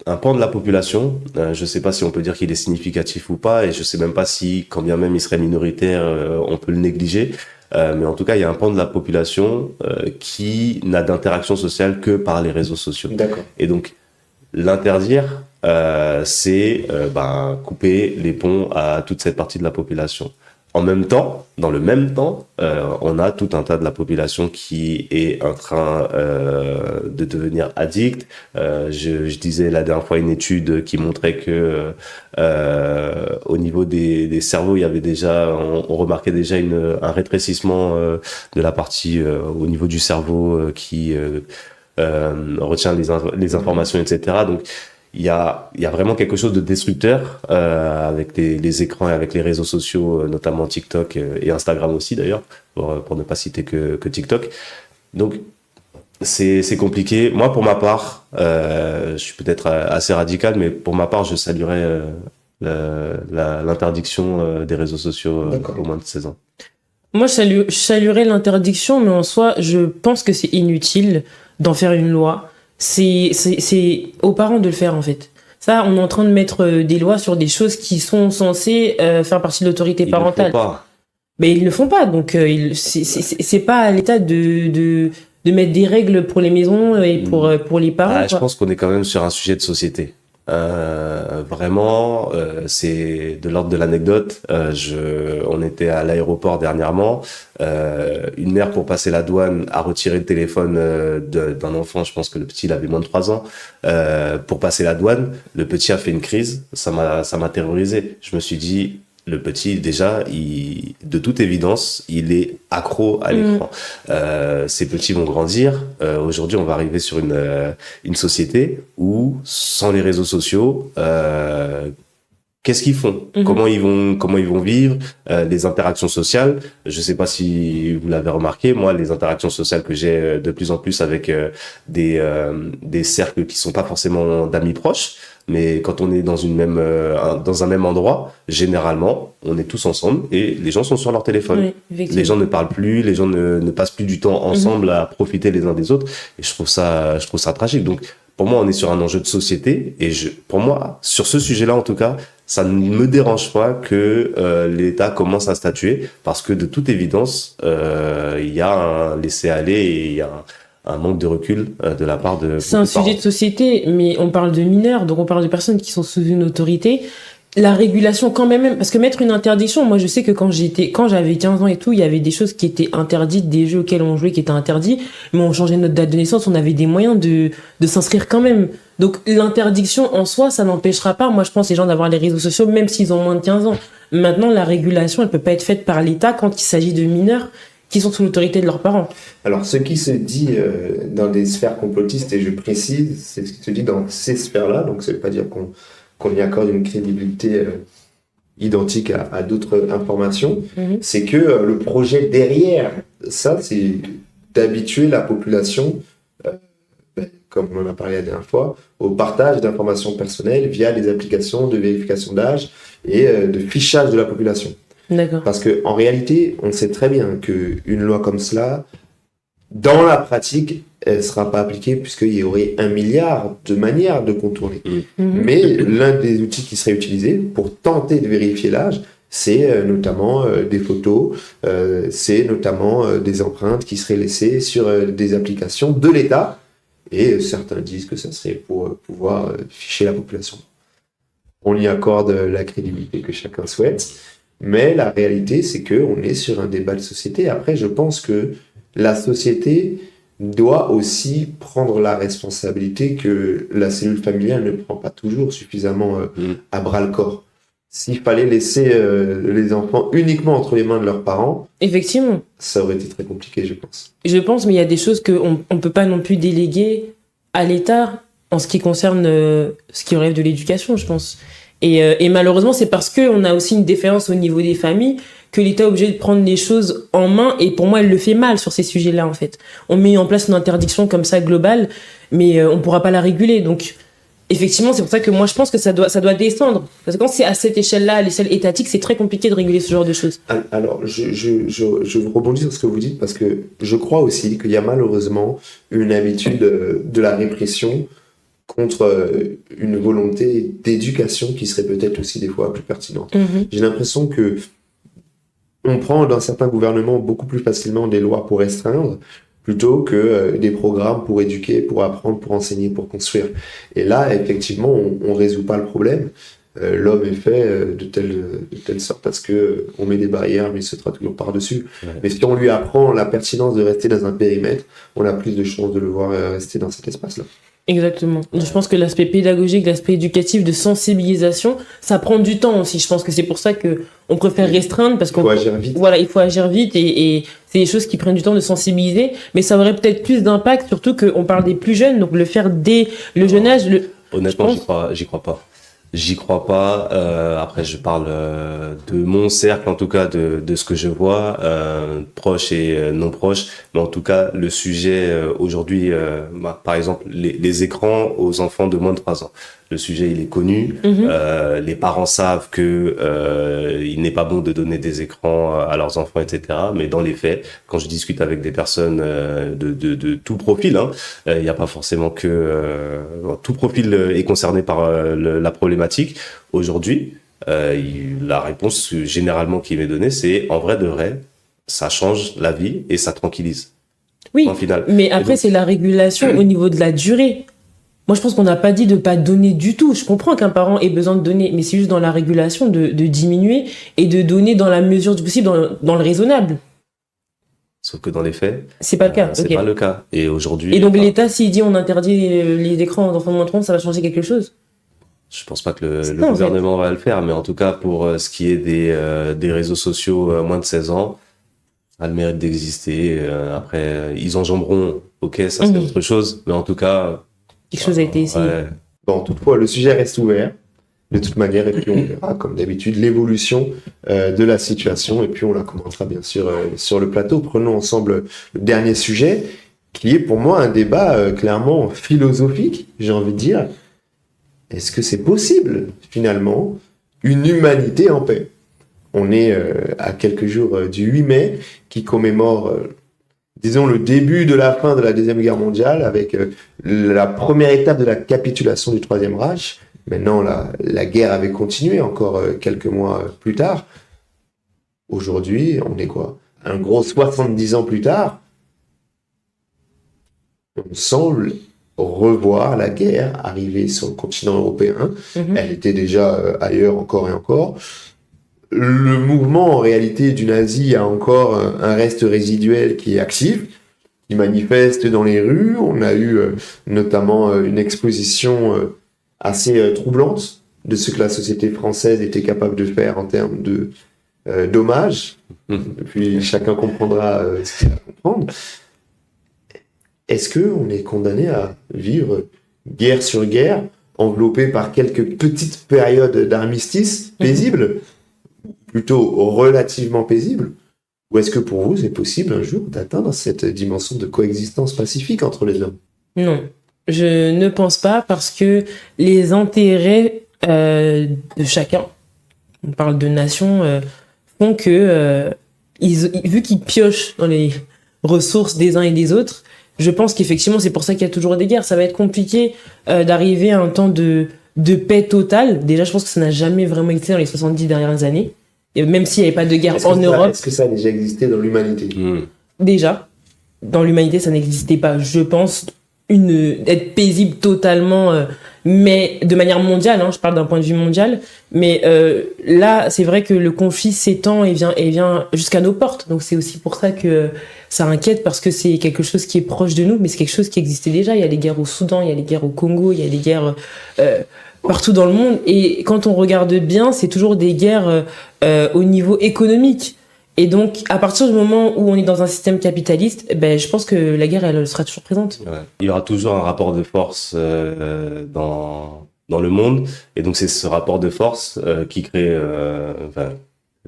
[SPEAKER 2] un pan de la population, je ne sais pas si on peut dire qu'il est significatif ou pas, et je ne sais même pas si, quand bien même il serait minoritaire, on peut le négliger. Mais en tout cas, il y a un pan de la population qui n'a d'interaction sociale que par les réseaux sociaux.
[SPEAKER 1] D'accord.
[SPEAKER 2] Et donc, l'interdire, c'est couper les ponts à toute cette partie de la population. En même temps, dans le même temps, on a tout un tas de la population qui est en train de devenir addict. Je disais la dernière fois une étude qui montrait que au niveau des cerveaux, il y avait déjà, on remarquait déjà un rétrécissement de la partie au niveau du cerveau qui retient les informations, etc. Donc il y a vraiment quelque chose de destructeur avec les écrans et avec les réseaux sociaux, notamment TikTok et Instagram aussi d'ailleurs, pour ne pas citer que TikTok. Donc c'est compliqué. Moi, pour ma part, je suis peut-être assez radical, mais pour ma part, je saluerais l'interdiction des réseaux sociaux au moins de 16 ans.
[SPEAKER 3] Moi, je saluerais l'interdiction, mais en soi, je pense que c'est inutile d'en faire une loi. C'est aux parents de le faire, en fait. Ça, on est en train de mettre des lois sur des choses qui sont censées faire partie de l'autorité parentale.
[SPEAKER 2] Ils le font pas.
[SPEAKER 3] Mais ils ne le font pas, donc c'est pas à l'État de mettre des règles pour les maisons et pour les parents.
[SPEAKER 2] Je pense qu'on est quand même sur un sujet de société. Vraiment, c'est de l'ordre de l'anecdote. On était à l'aéroport dernièrement. Une mère, pour passer la douane, a retiré le téléphone d'un enfant. Je pense que le petit, il avait moins de 3 ans. Pour passer la douane, le petit a fait une crise. Ça m'a terrorisé. Je me suis dit, le petit, déjà, de toute évidence, il est accro à l'écran. Ces petits vont grandir. Aujourd'hui, on va arriver sur une société où, sans les réseaux sociaux, qu'est-ce qu'ils font? Comment ils vont vivre? Les interactions sociales. Je sais pas si vous l'avez remarqué. Moi, les interactions sociales que j'ai de plus en plus avec des cercles qui sont pas forcément d'amis proches, mais quand on est dans un même endroit, généralement, on est tous ensemble et les gens sont sur leur téléphone. Oui, les gens ne parlent plus, les gens ne passent plus du temps ensemble à profiter les uns des autres. Et je trouve ça tragique. Donc, pour moi, on est sur un enjeu de société. Et pour moi, sur ce sujet-là, en tout cas, ça ne me dérange pas que l'État commence à statuer, parce que de toute évidence, il y a un laisser-aller et il y a un manque de recul de la part de...
[SPEAKER 3] C'est un sujet de société, mais on parle de mineurs, donc on parle de personnes qui sont sous une autorité. La régulation quand même, parce que mettre une interdiction, moi je sais que quand j'avais 15 ans et tout, il y avait des choses qui étaient interdites, des jeux auxquels on jouait qui étaient interdits, mais on changeait notre date de naissance, on avait des moyens de s'inscrire quand même. Donc l'interdiction en soi, ça n'empêchera pas, moi je pense, les gens d'avoir les réseaux sociaux, même s'ils ont moins de 15 ans. Maintenant, la régulation, elle peut pas être faite par l'État quand il s'agit de mineurs qui sont sous l'autorité de leurs parents.
[SPEAKER 1] Alors, ce qui se dit dans des sphères complotistes, et je précise, c'est ce qui se dit dans ces sphères-là, donc ça ne veut pas dire qu'on y accorde une crédibilité identique à d'autres informations, c'est que le projet derrière ça, c'est d'habituer la population, comme on en a parlé la dernière fois, au partage d'informations personnelles via des applications de vérification d'âge et de fichage de la population.
[SPEAKER 3] D'accord.
[SPEAKER 1] Parce qu'en réalité, on sait très bien qu'une loi comme cela, dans la pratique, elle ne sera pas appliquée puisqu'il y aurait 1 milliard de manières de contourner. Mais l'un des outils qui serait utilisé pour tenter de vérifier l'âge, c'est notamment des photos, c'est notamment des empreintes qui seraient laissées sur des applications de l'État. Et certains disent que ça serait pour pouvoir ficher la population. On y accorde la crédibilité que chacun souhaite. Mais la réalité, c'est qu'on est sur un débat de société. Après, je pense que la société doit aussi prendre la responsabilité que la cellule familiale ne prend pas toujours suffisamment à bras-le-corps. S'il fallait laisser les enfants uniquement entre les mains de leurs parents,
[SPEAKER 3] effectivement,
[SPEAKER 1] ça aurait été très compliqué, je pense.
[SPEAKER 3] Je pense, mais il y a des choses qu'on ne peut pas non plus déléguer à l'État en ce qui concerne ce qui relève de l'éducation, je pense. Et malheureusement, c'est parce qu'on a aussi une défaillance au niveau des familles que l'État est obligé de prendre les choses en main. Et pour moi, elle le fait mal sur ces sujets-là, en fait. On met en place une interdiction comme ça globale, mais on ne pourra pas la réguler. Donc, effectivement, c'est pour ça que moi, je pense que ça doit descendre. Parce que quand c'est à cette échelle-là, à l'échelle étatique, c'est très compliqué de réguler ce genre de choses.
[SPEAKER 1] Alors, je rebondis sur ce que vous dites parce que je crois aussi qu'il y a malheureusement une habitude de la répression contre une volonté d'éducation qui serait peut-être aussi des fois plus pertinente. J'ai l'impression que on prend dans certains gouvernements beaucoup plus facilement des lois pour restreindre plutôt que des programmes pour éduquer, pour apprendre, pour enseigner, pour construire. Et là, effectivement, on résout pas le problème. L'homme est fait de telle sorte parce que on met des barrières, mais il se sautera toujours par-dessus. Ouais. Mais si on lui apprend la pertinence de rester dans un périmètre, on a plus de chances de le voir rester dans cet espace-là.
[SPEAKER 3] Exactement. Je pense que l'aspect pédagogique, l'aspect éducatif, de sensibilisation, ça prend du temps aussi. Je pense que c'est pour ça que on préfère restreindre parce qu'il faut agir vite. Voilà, il faut agir vite et c'est des choses qui prennent du temps de sensibiliser, mais ça aurait peut-être plus d'impact, surtout qu'on parle des plus jeunes, donc le faire dès le jeune âge.
[SPEAKER 2] Honnêtement, j'y crois pas. J'y crois pas. Après, je parle de mon cercle, en tout cas, de ce que je vois, proche et non proche. Mais en tout cas, le sujet aujourd'hui, par exemple, les écrans aux enfants de moins de 3 ans. Le sujet, il est connu. Les parents savent que il n'est pas bon de donner des écrans à leurs enfants, etc. Mais dans les faits, quand je discute avec des personnes de tout profil, il n'y a pas forcément que tout profil est concerné par la problématique. Aujourd'hui, la réponse généralement qui m'est donnée, c'est en vrai de vrai, ça change la vie et ça tranquillise.
[SPEAKER 3] Oui,
[SPEAKER 2] En final.
[SPEAKER 3] mais après,
[SPEAKER 2] donc,
[SPEAKER 3] c'est la régulation au niveau de la durée. Moi, je pense qu'on n'a pas dit de pas donner du tout. Je comprends qu'un parent ait besoin de donner, mais c'est juste dans la régulation de diminuer et de donner dans la mesure du possible, dans le raisonnable.
[SPEAKER 2] sauf que dans les faits,
[SPEAKER 3] C'est pas le cas.
[SPEAKER 2] c'est
[SPEAKER 3] Ok.
[SPEAKER 2] pas le cas. Et aujourd'hui,
[SPEAKER 3] Et donc, l'État, s'il dit on interdit les écrans d'enfants de moins de 30, ça va changer quelque chose?
[SPEAKER 2] je pense pas que le
[SPEAKER 3] Non, en fait.
[SPEAKER 2] gouvernement va le faire, mais en tout cas, pour ce qui est des réseaux sociaux moins de 16 ans, ça a le mérite d'exister. Après, ils enjamberont, ok, ça c'est autre chose, mais en tout cas,
[SPEAKER 3] Quelque chose a été essayé.
[SPEAKER 2] ouais,
[SPEAKER 1] Bon, toutefois, le sujet reste ouvert, de toute manière, et puis on verra, comme d'habitude, l'évolution de la situation, et puis on la commentera bien sûr sur le plateau. Prenons ensemble le dernier sujet, qui est pour moi un débat clairement philosophique, j'ai envie de dire. Est-ce que c'est possible, finalement, une humanité en paix? On est à quelques jours du 8 mai, qui commémore, disons, le début de la fin de la Deuxième Guerre mondiale, avec la première étape de la capitulation du Troisième Reich. Maintenant, la guerre avait continué encore quelques mois plus tard. Aujourd'hui, on est quoi? Un gros 70 ans plus tard, on semble revoir la guerre arriver sur le continent européen.
[SPEAKER 3] Mhm.
[SPEAKER 1] Elle était déjà ailleurs encore et encore. Le mouvement, en réalité, du nazi a encore un reste résiduel qui est actif, qui manifeste dans les rues. On a eu notamment une exposition assez troublante de ce que la société française était capable de faire en termes de dommages. Puis chacun comprendra ce qu'il a à comprendre. Est-ce qu'on est condamné à vivre guerre sur guerre, enveloppé par quelques petites périodes d'armistice paisibles, plutôt relativement paisibles? Ou est-ce que pour vous, c'est possible un jour d'atteindre cette dimension de coexistence pacifique entre les hommes?
[SPEAKER 3] Non, je ne pense pas parce que les intérêts de chacun, on parle de nation, font que, vu qu'ils piochent dans les ressources des uns et des autres, je pense qu'effectivement, c'est pour ça qu'il y a toujours des guerres. Ça va être compliqué d'arriver à un temps de paix totale. Déjà, je pense que ça n'a jamais vraiment existé dans les 70 dernières années. Et même s'il n'y avait pas de guerre en Europe.
[SPEAKER 1] Est-ce que ça a déjà existé dans l'humanité?
[SPEAKER 3] Déjà, dans l'humanité, ça n'existait pas. Je pense être paisible totalement, mais de manière mondiale, je parle d'un point de vue mondial. Mais là, c'est vrai que le conflit s'étend et vient jusqu'à nos portes. Donc c'est aussi pour ça que ça inquiète, parce que c'est quelque chose qui est proche de nous, mais c'est quelque chose qui existait déjà. Il y a les guerres au Soudan, il y a les guerres au Congo, il y a les guerres partout dans le monde. Et quand on regarde bien, c'est toujours des guerres au niveau économique. Et donc, à partir du moment où on est dans un système capitaliste, je pense que la guerre, elle sera toujours présente.
[SPEAKER 2] ouais. Il y aura toujours un rapport de force dans le monde, et donc c'est ce rapport de force qui crée,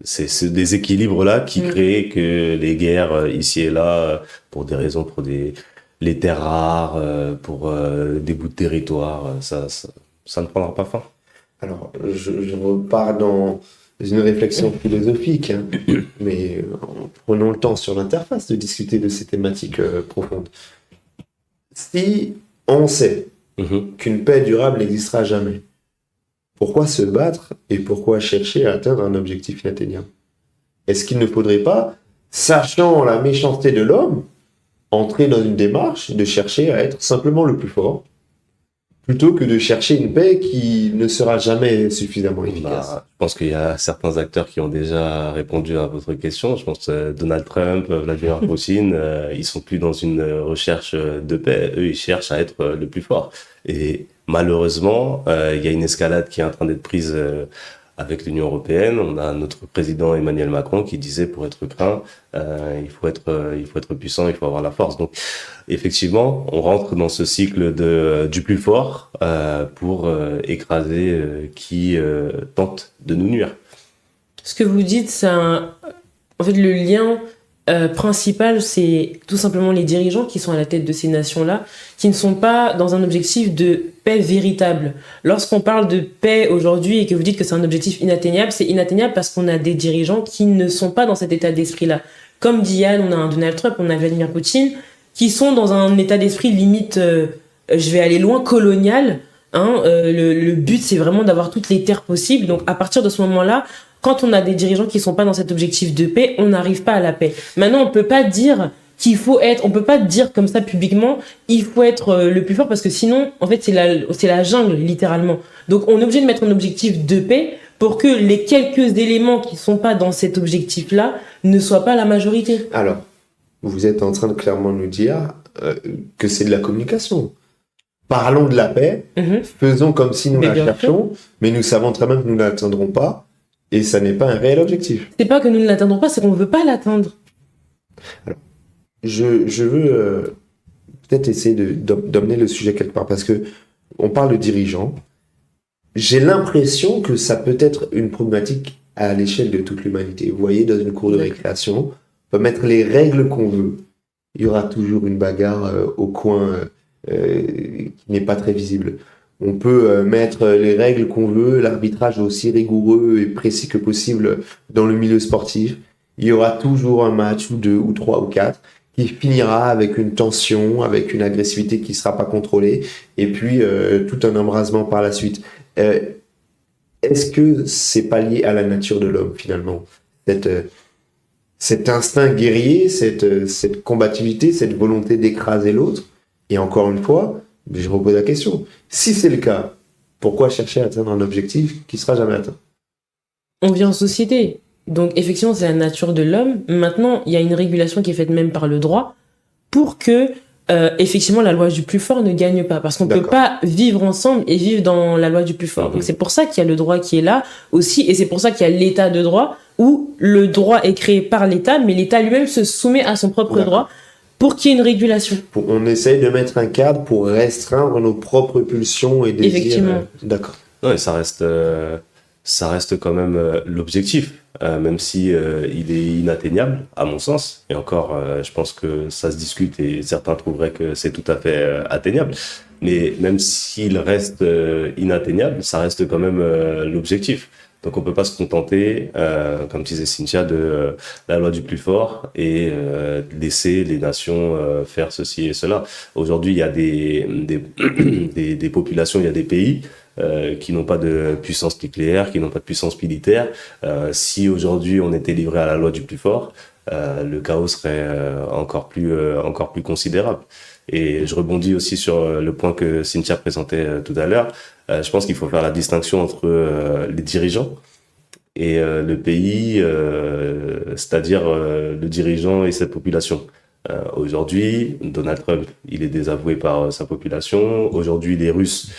[SPEAKER 2] c'est ce déséquilibre-là qui crée que les guerres ici et là, pour des raisons, pour les terres rares, pour des bouts de territoire, ça ne prendra pas fin.
[SPEAKER 1] Alors, je repars dans une réflexion philosophique, mais prenons le temps sur l'interface de discuter de ces thématiques profondes. Si on sait qu'une paix durable n'existera jamais, pourquoi se battre et pourquoi chercher à atteindre un objectif inatteignable? Est-ce qu'il ne faudrait pas, sachant la méchanceté de l'homme, entrer dans une démarche de chercher à être simplement le plus fort, plutôt que de chercher une paix qui ne sera jamais suffisamment efficace?
[SPEAKER 2] Je pense qu'il y a certains acteurs qui ont déjà répondu à votre question. Je pense que Donald Trump, Vladimir Poutine, ils sont plus dans une recherche de paix. Eux, ils cherchent à être le plus fort. Et malheureusement, il y a une escalade qui est en train d'être prise avec l'Union européenne. On a notre président Emmanuel Macron qui disait pour être craint, il faut être puissant, il faut avoir la force. Donc effectivement, on rentre dans ce cycle du plus fort pour écraser qui tente de nous nuire.
[SPEAKER 3] Ce que vous dites, en fait, le lien principal, c'est tout simplement les dirigeants qui sont à la tête de ces nations-là, qui ne sont pas dans un objectif de paix véritable. Lorsqu'on parle de paix aujourd'hui et que vous dites que c'est un objectif inatteignable, c'est inatteignable parce qu'on a des dirigeants qui ne sont pas dans cet état d'esprit-là. Comme dit Yann, on a un Donald Trump, on a Vladimir Poutine, qui sont dans un état d'esprit limite, je vais aller loin, colonial. Le but, c'est vraiment d'avoir toutes les terres possibles. Donc, à partir de ce moment-là, quand on a des dirigeants qui sont pas dans cet objectif de paix, on n'arrive pas à la paix. Maintenant, on peut pas dire on peut pas dire comme ça publiquement, il faut être le plus fort parce que sinon, en fait, c'est la jungle, littéralement. Donc, on est obligé de mettre un objectif de paix pour que les quelques éléments qui sont pas dans cet objectif-là ne soient pas la majorité.
[SPEAKER 1] Alors, vous êtes en train de clairement nous dire que c'est de la communication. Parlons de la paix, faisons comme si nous la cherchions, mais nous savons très bien que nous ne l'atteindrons pas. Et ça n'est pas un réel objectif.
[SPEAKER 3] C'est pas que nous ne l'atteindrons pas, c'est qu'on ne veut pas l'atteindre.
[SPEAKER 1] Alors, je veux peut-être essayer d'emmener le sujet quelque part, parce que on parle de dirigeants. J'ai l'impression que ça peut être une problématique à l'échelle de toute l'humanité. Vous voyez, dans une cour de récréation, on peut mettre les règles qu'on veut. Il y aura toujours une bagarre au coin qui n'est pas très visible. On peut mettre les règles qu'on veut, l'arbitrage aussi rigoureux et précis que possible dans le milieu sportif. Il y aura toujours un match ou 2 ou 3 ou 4 qui finira avec une tension, avec une agressivité qui ne sera pas contrôlée et puis tout un embrasement par la suite. Est-ce que c'est pas lié à la nature de l'homme finalement, cet instinct guerrier, cette combativité, cette volonté d'écraser l'autre? Et encore une fois, je repose la question. Si c'est le cas, pourquoi chercher à atteindre un objectif qui ne sera jamais atteint?
[SPEAKER 3] On vit en société. Donc, effectivement, c'est la nature de l'homme. Maintenant, il y a une régulation qui est faite même par le droit pour que, effectivement, la loi du plus fort ne gagne pas. Parce qu'on ne peut pas vivre ensemble et vivre dans la loi du plus fort. Donc, c'est pour ça qu'il y a le droit qui est là aussi. Et c'est pour ça qu'il y a l'état de droit où le droit est créé par l'État, mais l'État lui-même se soumet à son propre droit. Pour qu'il y ait une régulation.
[SPEAKER 1] On essaye de mettre un cadre pour restreindre nos propres pulsions et désirs.
[SPEAKER 3] Effectivement.
[SPEAKER 1] D'accord.
[SPEAKER 2] Non, et ça reste quand même l'objectif, même si il est inatteignable, à mon sens. Et encore, je pense que ça se discute et certains trouveraient que c'est tout à fait atteignable. Mais même s'il reste inatteignable, ça reste quand même l'objectif. Donc on peut pas se contenter, comme disait Cynthia, de la loi du plus fort et laisser les nations faire ceci et cela. Aujourd'hui, il y a des populations, il y a des pays qui n'ont pas de puissance nucléaire, qui n'ont pas de puissance militaire. Si aujourd'hui on était livré à la loi du plus fort, le chaos serait encore plus considérable. Et je rebondis aussi sur le point que Cynthia présentait tout à l'heure. Je pense qu'il faut faire la distinction entre les dirigeants et le pays, c'est-à-dire le dirigeant et cette population. Aujourd'hui, Donald Trump, il est désavoué par sa population. Aujourd'hui, les Russes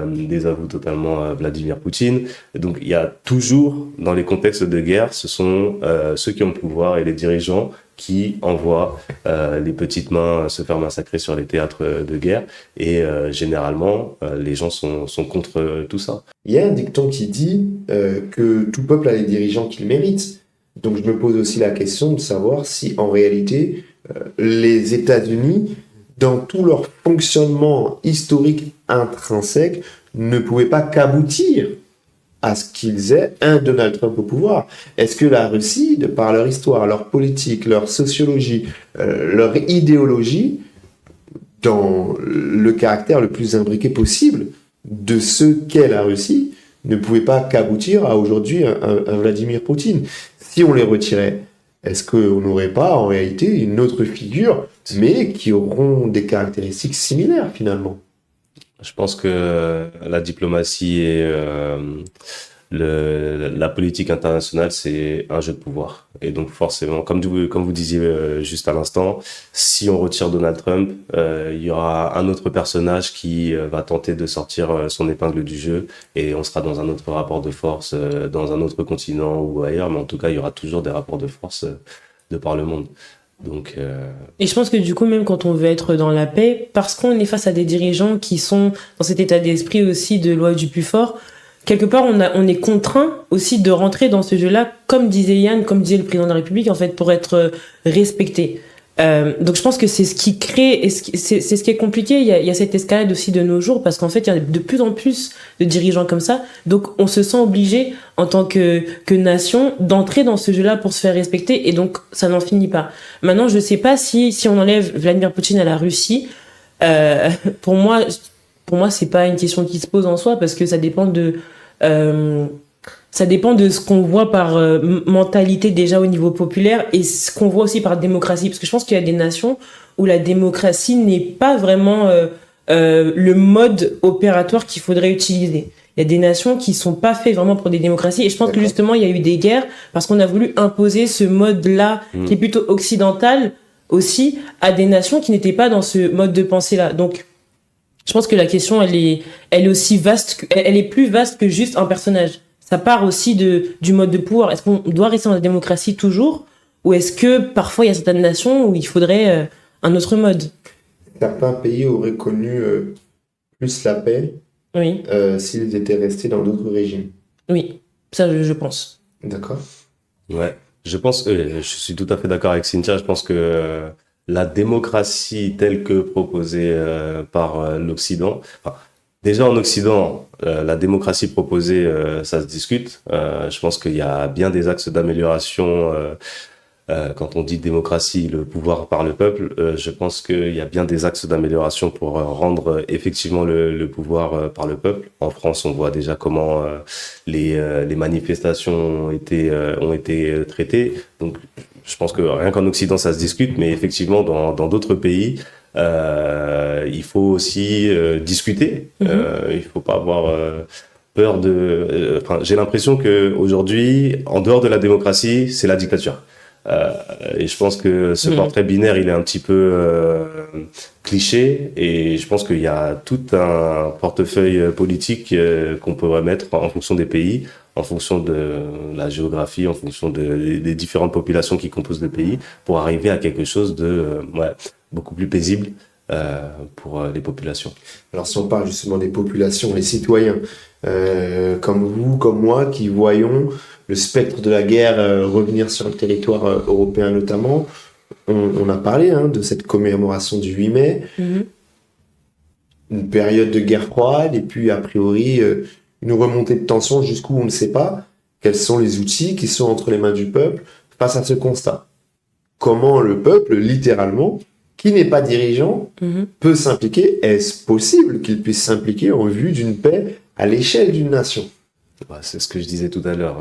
[SPEAKER 2] désavouent totalement Vladimir Poutine. Et donc, il y a toujours, dans les contextes de guerre, ce sont ceux qui ont le pouvoir et les dirigeants qui envoient les petites mains se faire massacrer sur les théâtres de guerre. Et généralement, les gens sont contre tout ça.
[SPEAKER 1] Il y a un dicton qui dit que tout peuple a les dirigeants qu'il mérite. Donc je me pose aussi la question de savoir si en réalité les États-Unis, dans tout leur fonctionnement historique intrinsèque, ne pouvaient pas qu'aboutir à ce qu'ils aient un Donald Trump au pouvoir. Est-ce que la Russie, de par leur histoire, leur politique, leur sociologie, leur idéologie, dans le caractère le plus imbriqué possible de ce qu'est la Russie, ne pouvait pas qu'aboutir à aujourd'hui un Vladimir Poutine? Si on les retirait, est-ce qu'on n'aurait pas en réalité une autre figure, mais qui auront des caractéristiques similaires finalement?
[SPEAKER 2] Je pense que la diplomatie la politique internationale, c'est un jeu de pouvoir. Et donc forcément, comme vous disiez juste à l'instant, si on retire Donald Trump, il y aura un autre personnage qui va tenter de sortir son épingle du jeu, et on sera dans un autre rapport de force, dans un autre continent ou ailleurs, mais en tout cas, il y aura toujours des rapports de force de par le monde. Donc,
[SPEAKER 3] Et je pense que du coup, même quand on veut être dans la paix, parce qu'on est face à des dirigeants qui sont dans cet état d'esprit aussi de loi du plus fort, quelque part, on est contraint aussi de rentrer dans ce jeu-là, comme disait Yann, comme disait le président de la République, en fait, pour être respecté. Donc je pense que c'est ce qui crée, et c'est ce qui est compliqué. Il y a cette escalade aussi de nos jours, parce qu'en fait, il y a de plus en plus de dirigeants comme ça. Donc on se sent obligé, en tant que nation, d'entrer dans ce jeu-là pour se faire respecter, et donc ça n'en finit pas. Maintenant, je sais pas si on enlève Vladimir Poutine à la Russie, pour moi, c'est pas une question qui se pose en soi, parce que ça dépend de ce qu'on voit par mentalité déjà au niveau populaire, et ce qu'on voit aussi par démocratie, parce que je pense qu'il y a des nations où la démocratie n'est pas vraiment le mode opératoire qu'il faudrait utiliser. Il y a des nations qui sont pas faites vraiment pour des démocraties, et je pense que justement il y a eu des guerres parce qu'on a voulu imposer ce mode-là qui est plutôt occidental aussi à des nations qui n'étaient pas dans ce mode de pensée-là. Donc je pense que la question, elle est aussi vaste, elle est plus vaste que juste un personnage. Ça part aussi du mode de pouvoir. Est-ce qu'on doit rester dans la démocratie toujours, ou est-ce que parfois il y a certaines nations où il faudrait un autre mode?
[SPEAKER 1] Certains pays auraient connu plus la paix
[SPEAKER 3] Oui,
[SPEAKER 1] s'ils étaient restés dans d'autres régimes.
[SPEAKER 3] oui, ça je pense.
[SPEAKER 1] D'accord.
[SPEAKER 2] ouais, je pense, je suis tout à fait d'accord avec Cynthia. Je pense que la démocratie telle que proposée par l'Occident, enfin, déjà en Occident, la démocratie proposée, ça se discute. Je pense qu'il y a bien des axes d'amélioration. Quand on dit démocratie, le pouvoir par le peuple, je pense qu'il y a bien des axes d'amélioration pour rendre effectivement le pouvoir par le peuple. En France, on voit déjà comment les manifestations ont été traitées. Donc, je pense que rien qu'en Occident, ça se discute, mais effectivement, dans d'autres pays, il faut aussi discuter. Il faut pas avoir peur de. Enfin, j'ai l'impression que aujourd'hui, en dehors de la démocratie, c'est la dictature. Et je pense que ce portrait binaire, il est un petit peu cliché, et je pense qu'il y a tout un portefeuille politique qu'on peut remettre en fonction des pays, en fonction de la géographie, en fonction des différentes populations qui composent le pays, pour arriver à quelque chose de beaucoup plus paisible pour les populations.
[SPEAKER 1] Alors si on parle justement des populations, les citoyens, comme vous, comme moi, qui voyons le spectre de la guerre revenir sur le territoire européen notamment, on a parlé de cette commémoration du 8 mai, une période de guerre froide, et puis a priori une remontée de tension jusqu'où on ne sait pas. Quels sont les outils qui sont entre les mains du peuple face à ce constat? Comment le peuple, littéralement, qui n'est pas dirigeant, peut s'impliquer? Est-ce possible qu'il puisse s'impliquer en vue d'une paix à l'échelle d'une nation?
[SPEAKER 2] C'est ce que je disais tout à l'heure.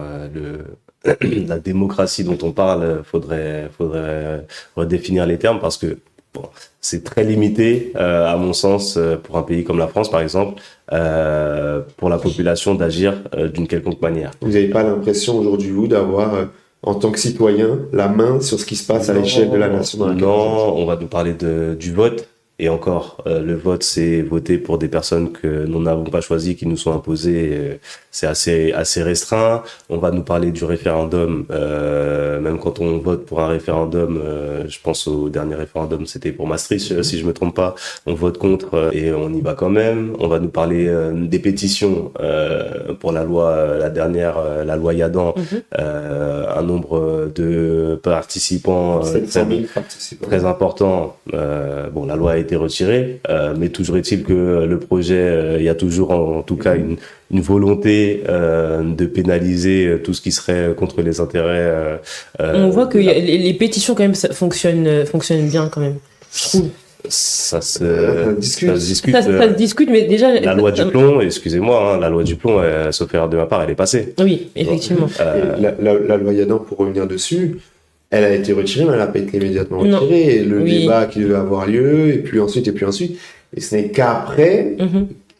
[SPEAKER 2] La démocratie dont on parle, faudrait redéfinir les termes, parce que c'est très limité, à mon sens, pour un pays comme la France, par exemple, pour la population d'agir d'une quelconque manière.
[SPEAKER 1] Vous n'avez pas l'impression aujourd'hui, vous, d'avoir, en tant que citoyen, la main sur ce qui se passe à l'échelle de la nation?
[SPEAKER 2] Non, on va nous parler du vote. Et encore, le vote, c'est voter pour des personnes que nous n'avons pas choisies, qui nous sont imposées. C'est assez restreint. On va nous parler du référendum. Même quand on vote pour un référendum, je pense au dernier référendum, c'était pour Maastricht, si je me trompe pas. On vote contre et on y va quand même. On va nous parler des pétitions pour la loi, la dernière, la loi Yadan. Un nombre de participants,
[SPEAKER 1] 700 000 participants.
[SPEAKER 2] Très important. La loi a été retirée, mais toujours est-il que le projet, il y a toujours en tout cas une volonté de pénaliser tout ce qui serait contre les intérêts.
[SPEAKER 3] On voit que les pétitions quand même ça fonctionnent bien quand même, je trouve.
[SPEAKER 2] Ça se discute,
[SPEAKER 3] mais déjà
[SPEAKER 2] la loi du plomb, excusez-moi, la loi du plomb, sauf erreur de ma part, elle est passée.
[SPEAKER 3] Oui, effectivement.
[SPEAKER 1] La loi Yadan, pour revenir dessus, elle a été retirée, mais elle n'a pas été immédiatement retirée. Et le débat qui devait avoir lieu, et puis ensuite. Et ce n'est qu'après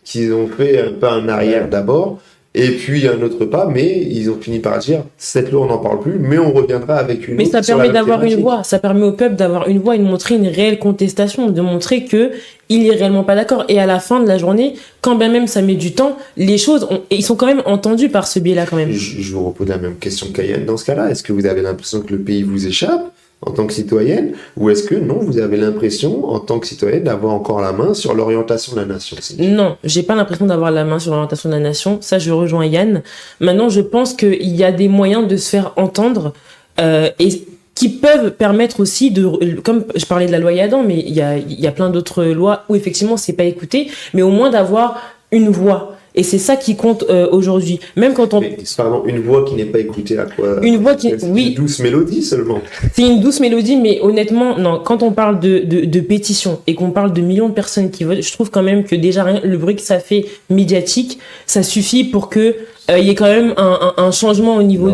[SPEAKER 1] qu'ils ont fait un peu un arrière d'abord, Et puis un autre pas, mais ils ont fini par dire cette loi on n'en parle plus, mais on reviendra avec une
[SPEAKER 3] Mais
[SPEAKER 1] autre
[SPEAKER 3] ça
[SPEAKER 1] sur la
[SPEAKER 3] permet
[SPEAKER 1] même
[SPEAKER 3] d'avoir une
[SPEAKER 1] thématique.
[SPEAKER 3] voix, ça permet au peuple d'avoir une voix et de montrer une réelle contestation, de montrer que il est réellement pas d'accord. Et à la fin de la journée, quand bien même ça met du temps, les choses, et ils sont quand même entendus par ce biais-là quand même.
[SPEAKER 1] Je vous repose la même question qu'Ayane dans ce cas-là. Est-ce que vous avez l'impression que le pays vous échappe en tant que citoyenne, ou est-ce que non, vous avez l'impression en tant que citoyenne d'avoir encore la main sur l'orientation de la nation?
[SPEAKER 3] Non, j'ai pas l'impression d'avoir la main sur l'orientation de la nation. Ça, je rejoins Yann. Maintenant, je pense qu'il y a des moyens de se faire entendre et qui peuvent permettre aussi de, comme je parlais de la loi Yadan, mais il y a plein d'autres lois où effectivement c'est pas écouté, mais au moins d'avoir une voix. Et c'est ça qui compte aujourd'hui. Même quand on...
[SPEAKER 1] Mais, pardon, une voix qui n'est pas écoutée à quoi?
[SPEAKER 3] Une voix qui...
[SPEAKER 1] C'est
[SPEAKER 3] Oui.
[SPEAKER 1] une douce mélodie seulement.
[SPEAKER 3] C'est une douce mélodie, mais honnêtement, non. Quand on parle de pétition et qu'on parle de millions de personnes qui votent, je trouve quand même que déjà rien, le bruit que ça fait médiatique, ça suffit pour que il y ait quand même un changement au niveau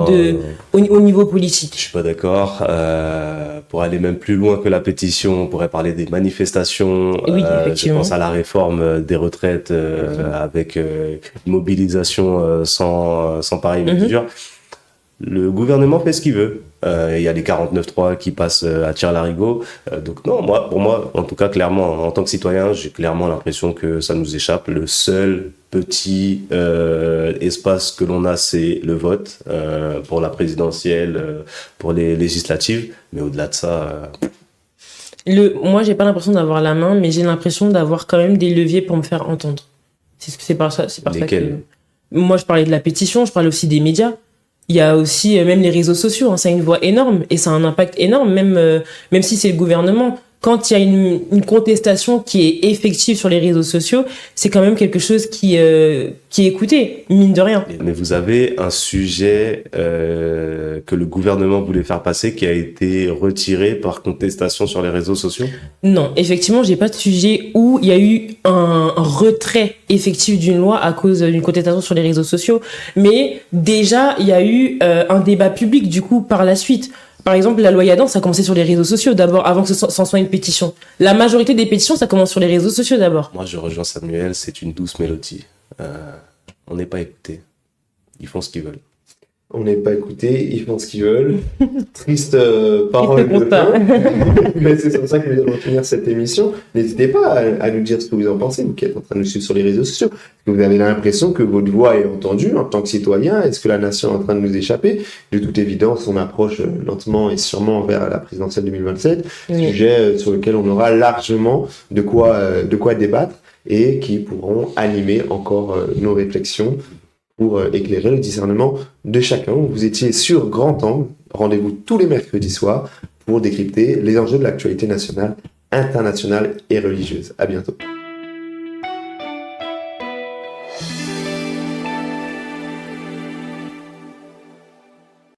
[SPEAKER 3] au niveau politique.
[SPEAKER 2] Je suis pas d'accord. Pour aller même plus loin que la pétition, on pourrait parler des manifestations.
[SPEAKER 3] Oui,
[SPEAKER 2] Je
[SPEAKER 3] effectivement.
[SPEAKER 2] pense à la réforme des retraites avec une mobilisation sans pareille mesure. Le gouvernement fait ce qu'il veut. Il y a les 49.3 qui passent à tire-larigot. Donc non, pour moi, en tout cas, clairement, en tant que citoyen, j'ai clairement l'impression que ça nous échappe. Le seul petit espace que l'on a, c'est le vote pour la présidentielle, pour les législatives. Mais au-delà de ça...
[SPEAKER 3] Moi, j'ai pas l'impression d'avoir la main, mais j'ai l'impression d'avoir quand même des leviers pour me faire entendre. C'est par ça que...
[SPEAKER 2] Lesquels ?
[SPEAKER 3] Moi, je parlais de la pétition, je parlais aussi des médias. Il y a aussi même les réseaux sociaux, hein, ça a une voix énorme et ça a un impact énorme, même si c'est le gouvernement. Quand il y a une contestation qui est effective sur les réseaux sociaux, c'est quand même quelque chose qui est écouté, mine de rien.
[SPEAKER 2] Mais vous avez un sujet que le gouvernement voulait faire passer qui a été retiré par contestation sur les réseaux sociaux ?
[SPEAKER 3] Non, effectivement, j'ai pas de sujet où il y a eu un retrait effectif d'une loi à cause d'une contestation sur les réseaux sociaux. Mais déjà, il y a eu un débat public, du coup, par la suite. Par exemple, la loi Yadan, ça a commencé sur les réseaux sociaux d'abord, avant que ce soit une pétition. La majorité des pétitions, ça commence sur les réseaux sociaux d'abord.
[SPEAKER 2] Moi, je rejoins Samuel, c'est une douce mélodie. On n'est pas écouté. Ils font ce qu'ils veulent.
[SPEAKER 1] On n'est pas écoutés, ils font ce qu'ils veulent. Triste parole de
[SPEAKER 3] constat.
[SPEAKER 1] fin. Mais c'est comme ça que nous allons finir cette émission. N'hésitez pas à nous dire ce que vous en pensez, vous qui êtes en train de nous suivre sur les réseaux sociaux. Est-ce que vous avez l'impression que votre voix est entendue en tant que citoyen? Est-ce que la nation est en train de nous échapper? De toute évidence, on approche lentement et sûrement vers la présidentielle 2027,
[SPEAKER 3] Oui.
[SPEAKER 1] sujet sur lequel on aura largement de quoi débattre et qui pourront animer encore nos réflexions pour éclairer le discernement de chacun. Vous étiez sur Grand Angle. Rendez-vous tous les mercredis soirs pour décrypter les enjeux de l'actualité nationale, internationale et religieuse. À bientôt.